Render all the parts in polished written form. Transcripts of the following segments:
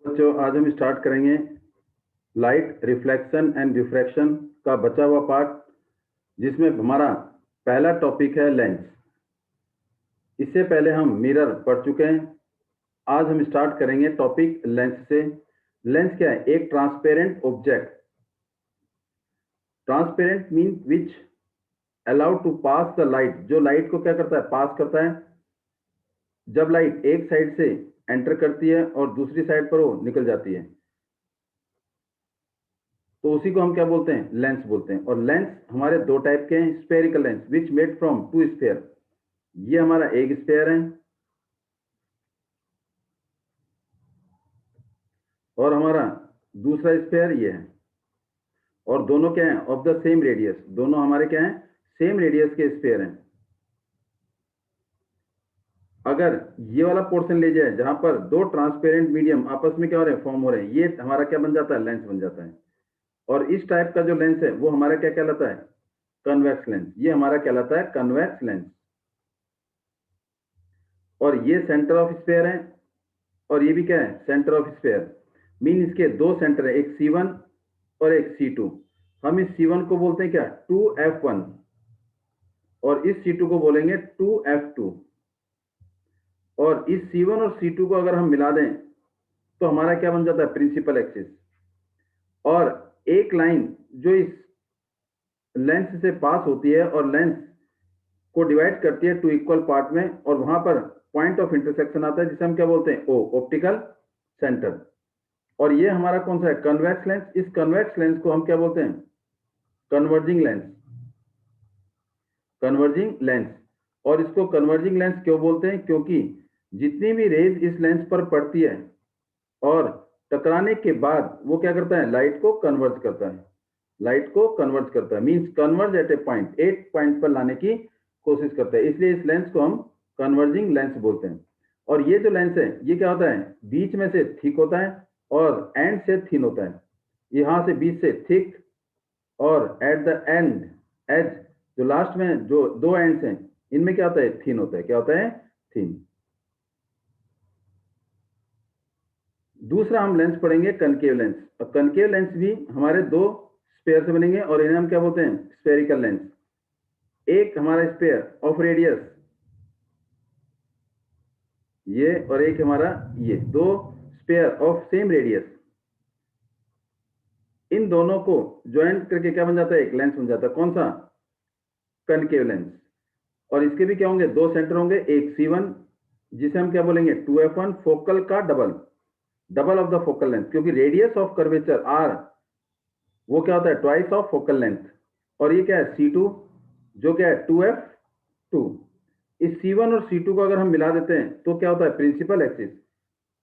बच्चों, आज हम स्टार्ट करेंगे लाइट रिफ्लेक्शन एंड रिफ्रैक्शन का बचा हुआ पार्ट, जिसमें हमारा पहला टॉपिक है लेंस। इससे पहले हम मिरर पढ़ चुके हैं। आज हम स्टार्ट करेंगे टॉपिक लेंस से। लेंस क्या है? एक transparent object. Transparent mean which allowed to pass the light, जो लाइट को क्या करता है? पास करता है। जब लाइट एक साइड से एंटर करती है और दूसरी साइड पर वो निकल जाती है, तो उसी को हम क्या बोलते हैं? लेंस बोलते हैं। और लेंस हमारे दो टाइप के हैं। Spherical lens which made from two sphere, ये हमारा एक स्फेयर है, और हमारा दूसरा स्फेयर ये है। और दोनों क्या हैं? Of the same radius. दोनों हमारे क्या हैं? सेम रेडियस के स्फेयर हैं। अगर ये वाला पोर्शन ले जाए जहां पर दो ट्रांसपेरेंट मीडियम आपस में क्या हो रहे हैं? फॉर्म हो रहे हैं, ये हमारा क्या बन जाता है? लेंस बन जाता है। और इस टाइप का जो लेंस है वो हमारा क्या कहलाता है? Convex lens. ये हमारा कहलाता है कन्वेक्स लेंस। और ये सेंटर ऑफ स्फेयर है, और ये भी क्या है? Centre of sphere. मीन इसके दो सेंटर है, एक C1 और एक C2। हम इस C1 को बोलते हैं क्या? 2F1। और इस C2 को बोलेंगे 2F2। और इस C1 और C2 को अगर हम मिला दें तो हमारा क्या बन जाता है? Principal axis. और एक लाइन जो इस लेंस से पास होती है और लेंस को डिवाइड करती है टू इक्वल पार्ट में, और वहां पर पॉइंट ऑफ इंटरसेक्शन आता है, जिसे हम क्या बोलते हैं? ओ, ऑप्टिकल सेंटर। और ये हमारा कौन सा है? Convex lens. इस कन्वेक्स लेंस को हम क्या बोलते हैं? Converging lens. Converging lens. और इसको कन्वर्जिंग लेंस क्यों बोलते हैं? क्योंकि जितनी भी रेज इस लेंस पर पड़ती है और टकराने के बाद वो क्या करता है? लाइट को कन्वर्ज करता है। लाइट को कन्वर्ज करता है मींस कन्वर्ज एट ए पॉइंट, एक पॉइंट पर लाने की कोशिश करता है। इसलिए इस लेंस को हम कन्वर्जिंग लेंस बोलते हैं। और ये जो लेंस है ये क्या होता है? बीच में से थिक होता है और एंड से थिन होता है। यहां से बीच से थिक, और एट द एंड एज, जो लास्ट में जो दो एंड्स हैं, इनमें क्या होता है? थिन होता है। क्या होता है? थिन। दूसरा हम लेंस पढ़ेंगे कनकेव लेंस। और कनकेव लेंस भी हमारे दो स्पेयर से बनेंगे, और इन्हें हम क्या बोलते हैं? Spherical lens. एक हमारा स्पेयर ऑफ रेडियस ये, और एक हमारा ये, दो स्पेयर ऑफ सेम रेडियस। इन दोनों को ज्वाइंट करके क्या बन जाता है? एक लेंस बन जाता है। कौन सा? Concave lens. और इसके भी क्या होंगे? दो सेंटर होंगे, एक C1 जिसे हम क्या बोलेंगे? 2F1, फोकल का double, double of the focal length, क्योंकि रेडियस ऑफ कर्वेचर R वो क्या होता है? Twice of focal length. और ये क्या है? C2 जो क्या है? 2F2। इस C1 और C2 को अगर हम मिला देते हैं तो क्या होता है? Principal axis.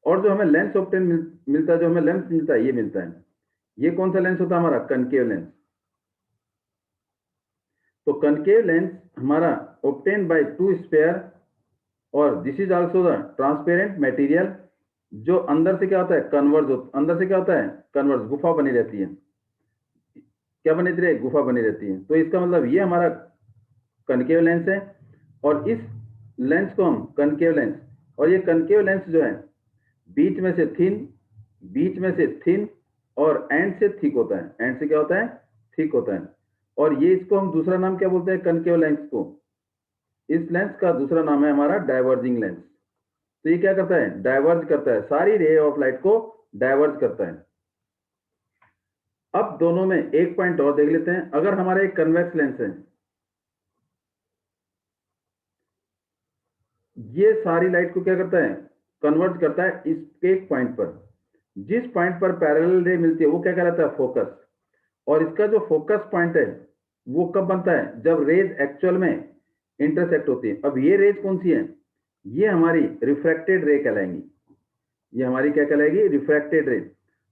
और जो हमें लेंस ऑप्टेन मिलता है, जो हमें लेंस मिलता है, ये मिलता है। ये कौन सा लेंस होता है? हमारा कनकेव लेंस। तो कनकेव लेंस हमारा ऑप्टेन बाय टू स्पेयर, और this is also the transparent material, जो अंदर से क्या होता है? कन्वर्ज। अंदर से क्या होता है? कन्वर्ज, गुफा बनी रहती है। क्या बनी रहती है? गुफा बनी रहती है। तो इसका मतलब ये हमारा कनकेव लेंस है। और इस लेंस को हम कनकेव लेंस, और ये कनकेव लेंस जो है बीच में से थिन, बीच में से थिन, और एंड से थिक होता है। एंड से क्या होता है? थिक होता है। और ये, इसको हम दूसरा नाम क्या बोलते हैं? कनकेव लेंस को। इस लेंस का दूसरा नाम है हमारा डाइवर्जिंग लेंस। तो ये क्या करता है? डाइवर्ज करता है, सारी रे ऑफ लाइट को डाइवर्ज करता है। अब दोनों में एक पॉइंट और देख लेते हैं। अगर हमारा एक कन्वेक्स लेंस है, ये सारी लाइट को क्या करता है? कन्वर्ट करता है इस एक पॉइंट पर। जिस पॉइंट पर पैरेलल रे मिलती है वो क्या कहलाता है? फोकस। और इसका जो फोकस पॉइंट है वो कब बनता है? जब रेज एक्चुअल में इंटरसेक्ट होती है। अब ये रेज कौन सी है? ये हमारी रिफ्रैक्टेड रे कहलाएंगी। ये हमारी क्या कहलाएगी? रिफ्रैक्टेड रे।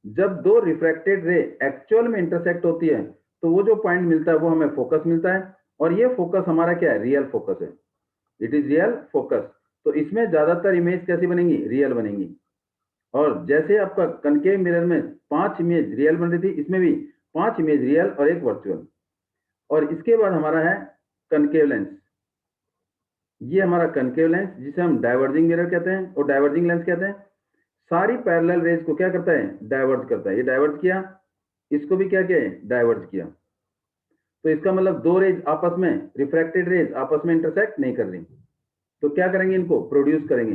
जब दो रिफ्रैक्टेड रे एक्चुअल में इंटरसेक्ट होती है तो वो जो पॉइंट मिलता है वो हमें फोकस मिलता है। और ये फोकस हमारा क्या है? रियल फोकस है। It is real focus. तो इसमें ज्यादातर इमेज कैसी बनेंगी? रियल बनेंगी। और जैसे आपका कनकेव मिरर में 5 इमेज रियल बन रही थी, इसमें भी 5 इमेज रियल और एक वर्चुअल। और इसके बाद हमारा है कनकेव लेंस। ये हमारा कनकेव लेंस जिसे हम डाइवर्जिंग मिरर कहते हैं और डाइवर्जिंग लेंस कहते हैं। सारी पैरेलल रेज को क्या करता है, डाइवर्ज करता है। ये डाइवर्ज किया, इसको भी क्या किया है, डाइवर्ज किया। तो इसका मतलब दो रेज आपस में, रिफ्रैक्टेड रेज आपस में इंटरसेक्ट नहीं कर रही, तो क्या करेंगे, इनको प्रोड्यूस करेंगे।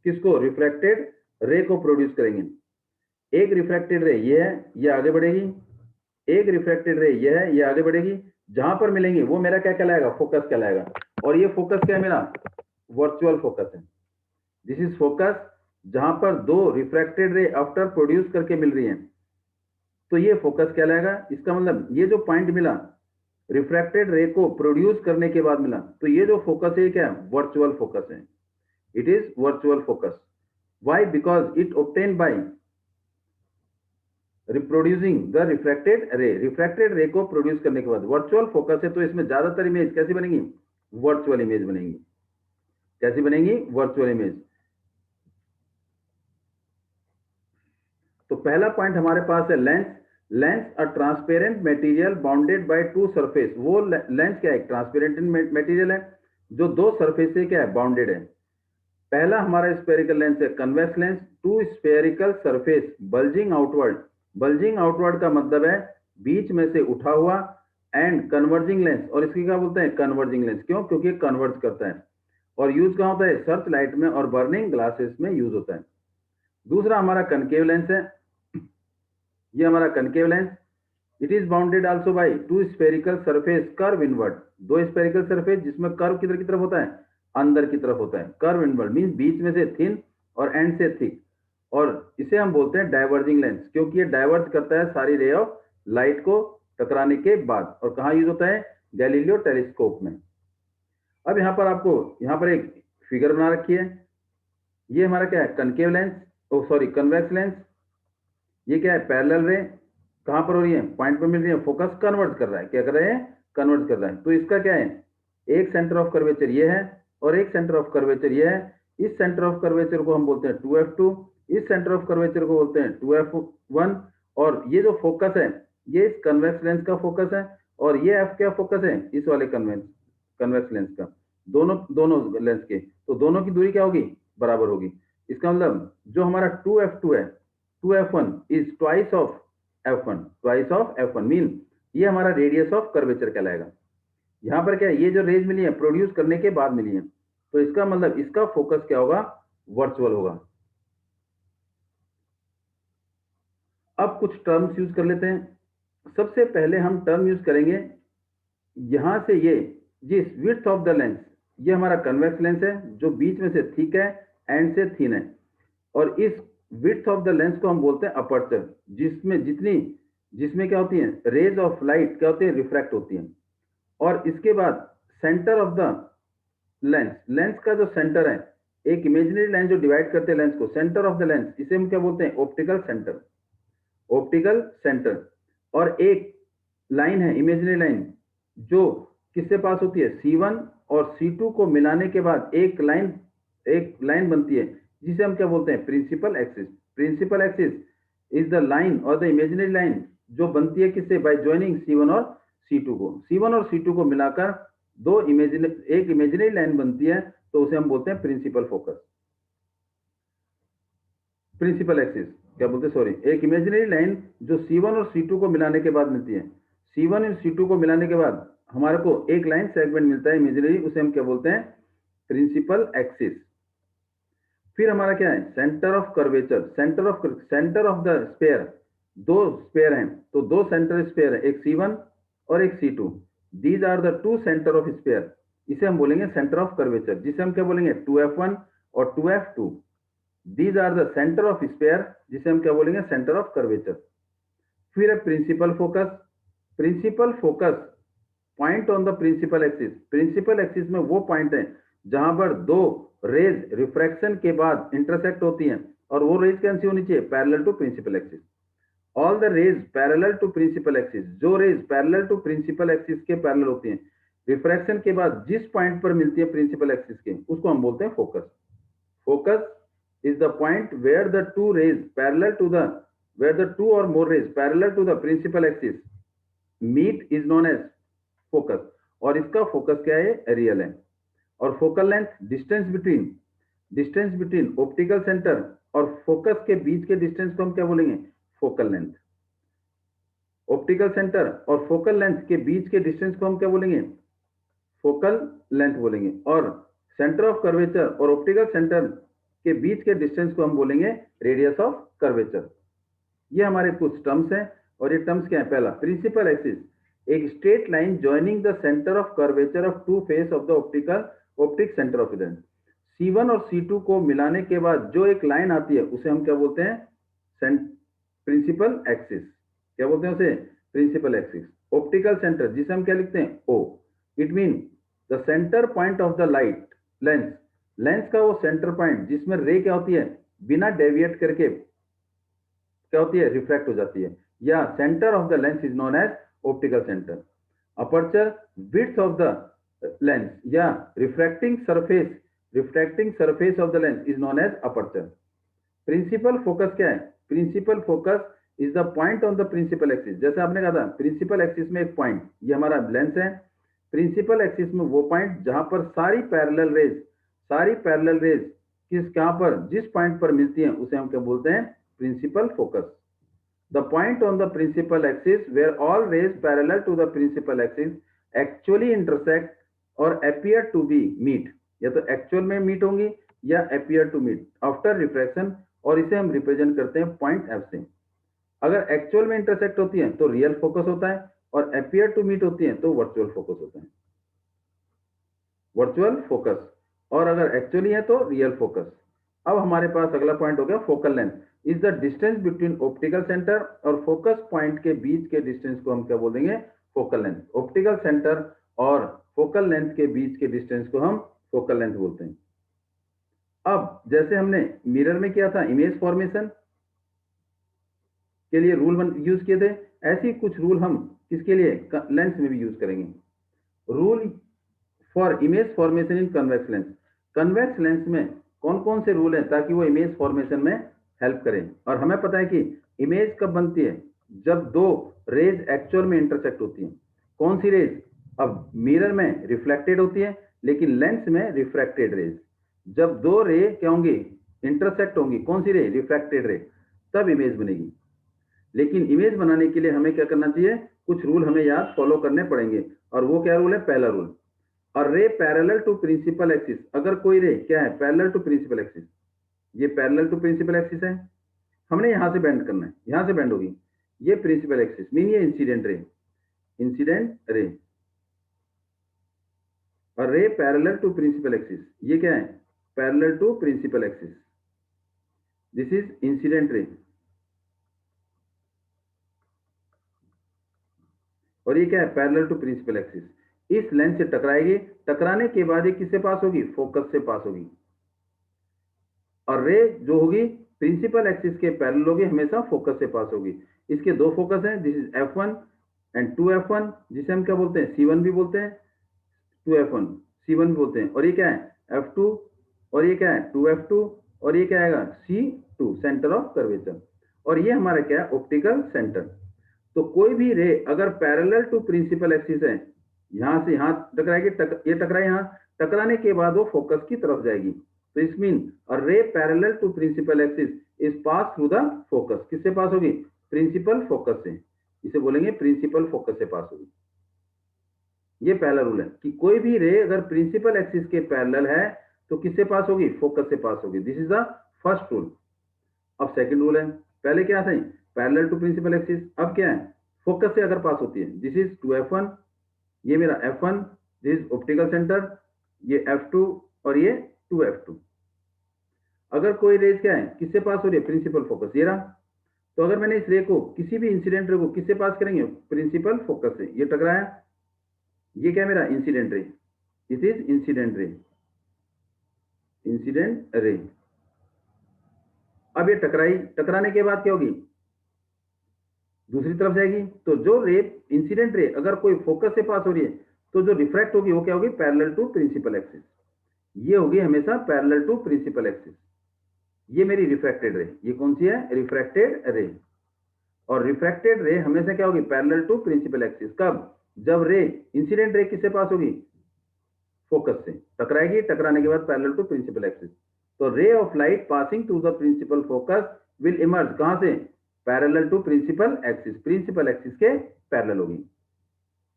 किसको, रिफ्रैक्टेड रे को प्रोड्यूस करेंगे। एक रिफ्रैक्टेड रे ये है, ये आगे बढ़ेगी, एक रिफ्रैक्टेड रे ये है, ये आगे बढ़ेगी। जहां पर मिलेंगे वो मेरा क्या कहलाएगा, फोकस कहलाएगा। और ये फोकस क्या है मेरा, वर्चुअल फोकस है। दिस इज फोकस, जहां पर दो रिफ्रैक्टेड रे आफ्टर प्रोड्यूस करके मिल रही है, तो ये फोकस कहलाएगा। इसका मतलब ये जो पॉइंट मिला रिफ्रैक्टेड रे को प्रोड्यूस करने के बाद मिला, तो ये जो फोकस है क्या है, वर्चुअल फोकस है। It is virtual focus. Why, because it obtain by reproducing the refracted ray. Refracted ray को प्रोड्यूस करने के बाद वर्चुअल फोकस है, तो इसमें ज्यादातर इमेज कैसी बनेगी, वर्चुअल इमेज बनेगी। कैसी बनेगी, वर्चुअल इमेज। तो पहला पॉइंट हमारे पास है lens. Lens a transparent material bounded by two surface. वो लेंस क्या है, ट्रांसपेरेंट मटेरियल है जो दो सरफेस से क्या है, बाउंडेड है। पहला हमारा स्फेरिकल लेंस है convex lens. Two spherical surface bulging outward. Bulging outward का मतलब है बीच में से उठा हुआ, एंड कन्वर्जिंग लेंस। और इसकी क्या बोलते हैं, कन्वर्जिंग लेंस। क्यों, क्योंकि कन्वर्ज करता है। और यूज कहां होता है, सर्च लाइट में और बर्निंग ग्लासेस में यूज होता है। दूसरा हमारा कनकेव लेंस है। ये हमारा concave lens. It is bounded also by two spherical surface curve inward. दो स्फेरिकल सरफेस जिसमें कर्व किधर की तरफ होता है, अंदर की तरफ होता है। कर्व इनवर्ड मींस बीच में से थिन और एंड से थिक। और इसे हम बोलते हैं डाइवर्जिंग लेंस, क्योंकि ये डाइवर्ज करता है सारी रे ऑफ लाइट को टकराने के बाद। और कहां यूज होता है, गैलीलियो टेलीस्कोप में। अब यहां पर आपको, यहां पर एक फिगर बना रखी है। ये हमारा क्या है, कनकेव लेंस, ओ सॉरी कन्वेक्स लेंस। ये क्या है, पैरेलल रे कहां पर हो रही है, पॉइंट पर मिल रही है, फोकस कन्वर्ट कर रहा है। क्या कर रहे हैं, कन्वर्ट कर रहा है। तो इसका क्या है, एक सेंटर ऑफ कर्वेचर ये है और एक सेंटर ऑफ कर्वेचर ये है। इस सेंटर ऑफ कर्वेचर को हम बोलते हैं 2f2, इस सेंटर ऑफ कर्वेचर को बोलते हैं 2f1। और ये जो फोकस है, ये इस कन्वेक्स लेंस का फोकस है, और ये f क्या फोकस है, इस वाले कन्वेक्स लेंस का। दोनों दोनों लेंस के, तो दोनों की दूरी क्या होगी, बराबर होगी। इसका मतलब जो हमारा 2f2 है, 2f1 is twice of f1, twice of f1 mean ये हमारा रेडियस ऑफ कर्वेचर कहलाएगा। यहां पर क्या है, ये जो रेज मिली है प्रोड्यूस करने के बाद मिली है, तो इसका मतलब इसका फोकस क्या होगा, वर्चुअल होगा। अब कुछ टर्म्स यूज कर लेते हैं। सबसे पहले हम टर्म यूज करेंगे, यहां से ये जिस विड्थ ऑफ द लेंस, ये हमारा कन्वेक्स लेंस है जो बीच में से थिक है, एंड से थिन है। और इस विड्थ ऑफ द लेंस को हम बोलते हैं अपर्चर, जिसमें क्या होती है, रेज ऑफ लाइट क्या होती है, रिफ्रैक्ट होती है। और इसके बाद centre of the lens, lens का जो सेंटर है, एक इमेजिनरी लाइन जो डिवाइड करते हैं लेंस को, सेंटर ऑफ द लेंस, इसे हम क्या बोलते हैं, ऑप्टिकल सेंटर। Optical centre. और एक लाइन है, इमेजिनरी लाइन, जो किससे पास होती है, C1 और C2 को मिलाने के बाद एक लाइन बनती है, जिसे हम क्या बोलते हैं, principal axis. Principal axis is the line और द इमेजिनरी लाइन जो बनती है किससे, बाय ज्वाइनिंग C1 और C2 को। C1 और C2 को मिलाकर एक इमेजिनरी लाइन बनती है, तो उसे हम बोलते हैं प्रिंसिपल फोकस, प्रिंसिपल एक्सिस। क्या बोलते हैं, सॉरी, एक इमेजिनरी लाइन जो C1 और C2 को मिलाने के बाद मिलती है। C1 और C2 को मिलाने के बाद हमारे को एक लाइन सेगमेंट मिलता है इमेजिनरी, उसे हम क्या बोलते हैं, प्रिंसिपल एक्सिस। फिर हमारा क्या है, centre of curvature. Centre of the sphere, दो स्फेयर हैं, तो दो सेंटर स्फेयर है, एक C1 और एक C2। These are the two centre of sphere. इसे हम बोलेंगे सेंटर ऑफ कर्वेचर, जिसे हम क्या बोलेंगे, 2f1 और 2f2। These are the centre of sphere, जिसे हम क्या बोलेंगे, सेंटर ऑफ कर्वेचर। फिर है principal focus. Principal focus point on the principal axis. Principal axis में वो पॉइंट है जहां पर दो रेज रिफ्रैक्शन के बाद इंटरसेक्ट होती हैं, और वो रेज कैसी होनी चाहिए, parallel to principal axis. All the rays parallel to principal axis, जो rays parallel to principal axis के पैरेलल होती हैं, रिफ्रैक्शन के बाद जिस पॉइंट पर मिलती है प्रिंसिपल एक्सिस के, उसको हम बोलते हैं focus. Focus is the point where the two rays parallel to the where the two or more rays parallel to the principal axis meet is known as focus। और इसका फोकस क्या है, real है। और focal length, distance between optical centre और focus के बीच के distance को हम क्या बोलेंगे? Focal length. ऑप्टिकल सेंटर और फोकल लेंथ के बीच के डिस्टेंस को हम क्या बोलेंगे? फोकल लेंथ बोलेंगे। और सेंटर ऑफ कर्वेचर और ऑप्टिकल सेंटर के बीच के डिस्टेंस को हम बोलेंगे रेडियस ऑफ कर्वेचर। ये हमारे कुछ टर्म्स हैं। और ये टर्म्स क्या है? पहला, प्रिंसिपल एक्सिस, एक straight line joining the centre of curvature of two face of the optic centre of incidence. C1 और C2 को मिलाने के बाद जो एक लाइन आती है उसे हम क्या बोलते हैं? Principal axis. क्या बोलते हैं उसे? Principal axis. ऑप्टिकल सेंटर जिसे हम क्या लिखते हैं? O। It mean the centre point of the light lens, lens का वो सेंटर पॉइंट जिसमें रे क्या होती है? बिना डेविएट करके क्या होती है? रिफ्रैक्ट हो जाती है। या centre of the lens is known as optical centre. Aperture, width of the lens या refracting surface of the lens is known as aperture. Principal focus क्या है? Principal focus is the point on the principal axis. जैसे आपने कहा था principal axis में एक point, ये हमारा लेंस है। प्रिंसिपल एक्सिस में वो पॉइंट जहां पर सारी पैरेलल रेज कहां पर, जिस पॉइंट पर मिलती हैं उसे हम क्या बोलते हैं? Principal focus. The point on the principal axis where all rays parallel to the principal axis actually intersect और अपियर टू बी मीट, या तो एक्चुअल में मीट होंगी या appear to meet after refraction, और इसे हम रिप्रेजेंट करते हैं पॉइंट F से। अगर एक्चुअल में इंटरसेक्ट होती हैं तो रियल फोकस होता है, और अपियर टू मीट होती हैं तो वर्चुअल फोकस होता है। वर्चुअल फोकस, और अगर एक्चुअली है तो रियल फोकस। अब हमारे पास अगला पॉइंट हो गया focal length, is the distance between optical centre और फोकस पॉइंट के बीच के डिस्टेंस को हम क्या बोलेंगे? Focal length. ऑप्टिकल सेंटर और फोकल लेंथ के बीच के डिस्टेंस को हम फोकल लेंथ बोलते हैं। अब जैसे हमने मिरर में किया था इमेज फॉर्मेशन के लिए रूल यूज किए थे, ऐसे ही कुछ रूल हम किसके लिए? लेंस में भी यूज करेंगे। Rule for image formation in convex lens. Convex lens में कौन कौन से रूल हैं ताकि वो इमेज फॉर्मेशन में हेल्प करें? और हमें पता है कि इमेज कब बनती है? जब दो रेज एक्चुअल में इंटरसेक्ट होती हैं। कौन सी रेज? अब मिरर में रिफ्लेक्टेड होती है, लेकिन लेंस में रिफ्रैक्टेड रेज। जब दो रे क्या होंगी? इंटरसेक्ट होंगी। कौन सी रे? रिफ्रैक्टेड रे। तब इमेज बनेगी। लेकिन इमेज बनाने के लिए हमें क्या करना चाहिए? कुछ रूल हमें याद फॉलो करने पड़ेंगे। और वो क्या रूल है? पहला रूल, और रे पैरेलल टू प्रिंसिपल एक्सिस। अगर कोई रे क्या है? पैरेलल टू प्रिंसिपल एक्सिस, ये पैरेलल टू प्रिंसिपल एक्सिस है, हमने यहां से बेंड करना है, यहां से बेंड होगी, ये प्रिंसिपल एक्सिस मीन ये इंसिडेंट रे, और रे पैरेलल टू प्रिंसिपल एक्सिस, ये क्या है? Parallel to principal axis, this is incident ray. और ये क्या है? Parallel to principal axis. इस लेंस से टकराएगी, टकराने के बाद ये किससे पास होगी? फोकस से पास होगी। और रे जो होगी प्रिंसिपल एक्सिस के पैरेलल होगी, हमेशा फोकस से पास होगी। इसके दो फोकस हैं, this is F1 and 2F1, जिसे हम क्या बोलते हैं? C1 भी बोलते हैं, 2F1 C1 भी बोलते हैं। और ये क्या है? F2, और ये क्या है? 2F2, और ये क्या आएगा? C2, centre of curvature. और ये हमारा क्या है? Optical centre. तो कोई भी रे अगर पैरेलल टू प्रिंसिपल एक्सिस है, यहां से यहां टकराएगी, ये टकराए यहां, टकराने के बाद वो फोकस की तरफ जाएगी। तो इस mean a ray parallel to principal axis is pass through the focus. किससे पास होगी? प्रिंसिपल फोकस से। इसे बोलेंगे प्रिंसिपल फोकस से पास होगी। ये पहला रूल है कि कोई भी रे अगर प्रिंसिपल एक्सिस के पैरेलल है तो किससे पास होगी? फोकस से पास होगी। This is the first rule. अब सेकंड रूल है, पहले क्या था? पैरेलल टू प्रिंसिपल एक्सिस, अब क्या है? फोकस से अगर पास होती है। दिस इज 2F1, ये मेरा F1, this is optical centre, ये F2 और ये 2F2। अगर कोई रेज क्या है? किससे पास हो रही है? प्रिंसिपल फोकस, ये रहा। तो अगर मैंने इस रे को, किसी भी इंसिडेंट रे को किससे पास करेंगे? प्रिंसिपल फोकस से। ये टकराया, ये क्या मेरा? Incident ray, this is incident रे। अब ये टकराई, टकराने के बाद क्या होगी? दूसरी तरफ जाएगी। तो जो रे इंसिडेंट रे अगर कोई फोकस से पास हो रही है तो जो रिफ्रैक्ट होगी वो क्या होगी? Parallel to principal axis. ये होगी हमेशा पैरेलल टू प्रिंसिपल एक्सिस। ये मेरी रिफ्रैक्टेड रे, ये कौन सी है? रिफ्रैक्टेड रे। और रिफ्रैक्टेड रे हमेशा क्या होगी? Parallel to principal axis. कब? जब रे इंसिडेंट रे किससे पास होगी? फोकस से। टकराएगी, टकराने के बाद पैरेलल टू प्रिंसिपल एक्सिस। तो ray of light passing through the principal focus will emerge कहां से, parallel to principal axis, principal axis के पैरेलल होगी।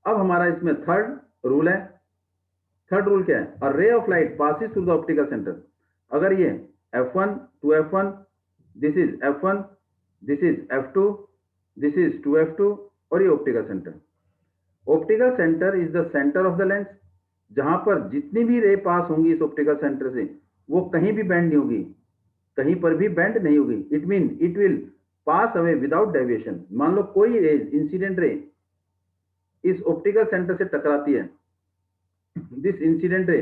अब हमारा इसमें थर्ड रूल है। थर्ड रूल क्या है, a ray of light passes through the optical centre. अगर ये F1 to F1, this is F1, this is F2, this is to F2 और ये optical centre. Optical centre is the centre of the lens, जहां पर जितनी भी रे पास होंगी इस ऑप्टिकल सेंटर से वो कहीं भी बेंड नहीं होगी, कहीं पर भी बेंड नहीं होगी। It mean it will pass away without deviation. मान लो कोई रे, इंसिडेंट रे इस ऑप्टिकल सेंटर से टकराती है, दिस इंसिडेंट रे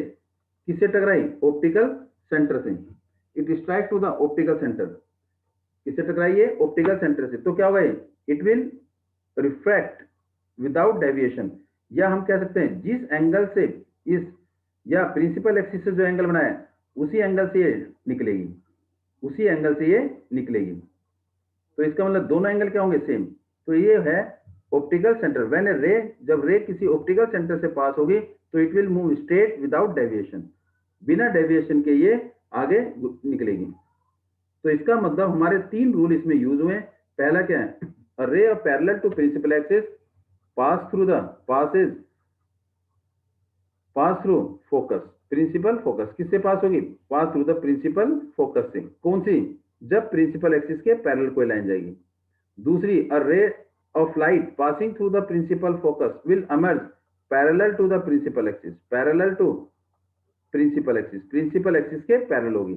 किससे टकराई, ऑप्टिकल सेंटर से, it strike to the optical centre. किससे टकराई है, ऑप्टिकल सेंटर से, तो क्या होगा, it will refract without deviation. या हम कह सकते हैं जिस एंगल से इस या प्रिंसिपल एक्सिस से जो एंगल बनाया है उसी एंगल से ये निकलेगी, उसी एंगल से ये निकलेगी। तो इसका मतलब दोनों एंगल क्या होंगे, सेम। तो ये है ऑप्टिकल सेंटर। व्हेन ए रे, जब रे किसी ऑप्टिकल सेंटर से पास होगी तो it will move straight without deviation, बिना डेविएशन के ये आगे निकलेगी। तो इसका मतलब हमारे तीन रूल इसमें यूज हुए। पहला क्या है, a ray of parallel to principal axis pass through focus, principal focus. किससे पास होगी, pass through the principal focus से। कौन सी, जब प्रिंसिपल एक्सिस के पैरेलल कोई लाइन जाएगी। दूसरी, a ray of light passing through the principal focus will emerge parallel to the principal axis, parallel to principal axis, principal axis के parallel होगी।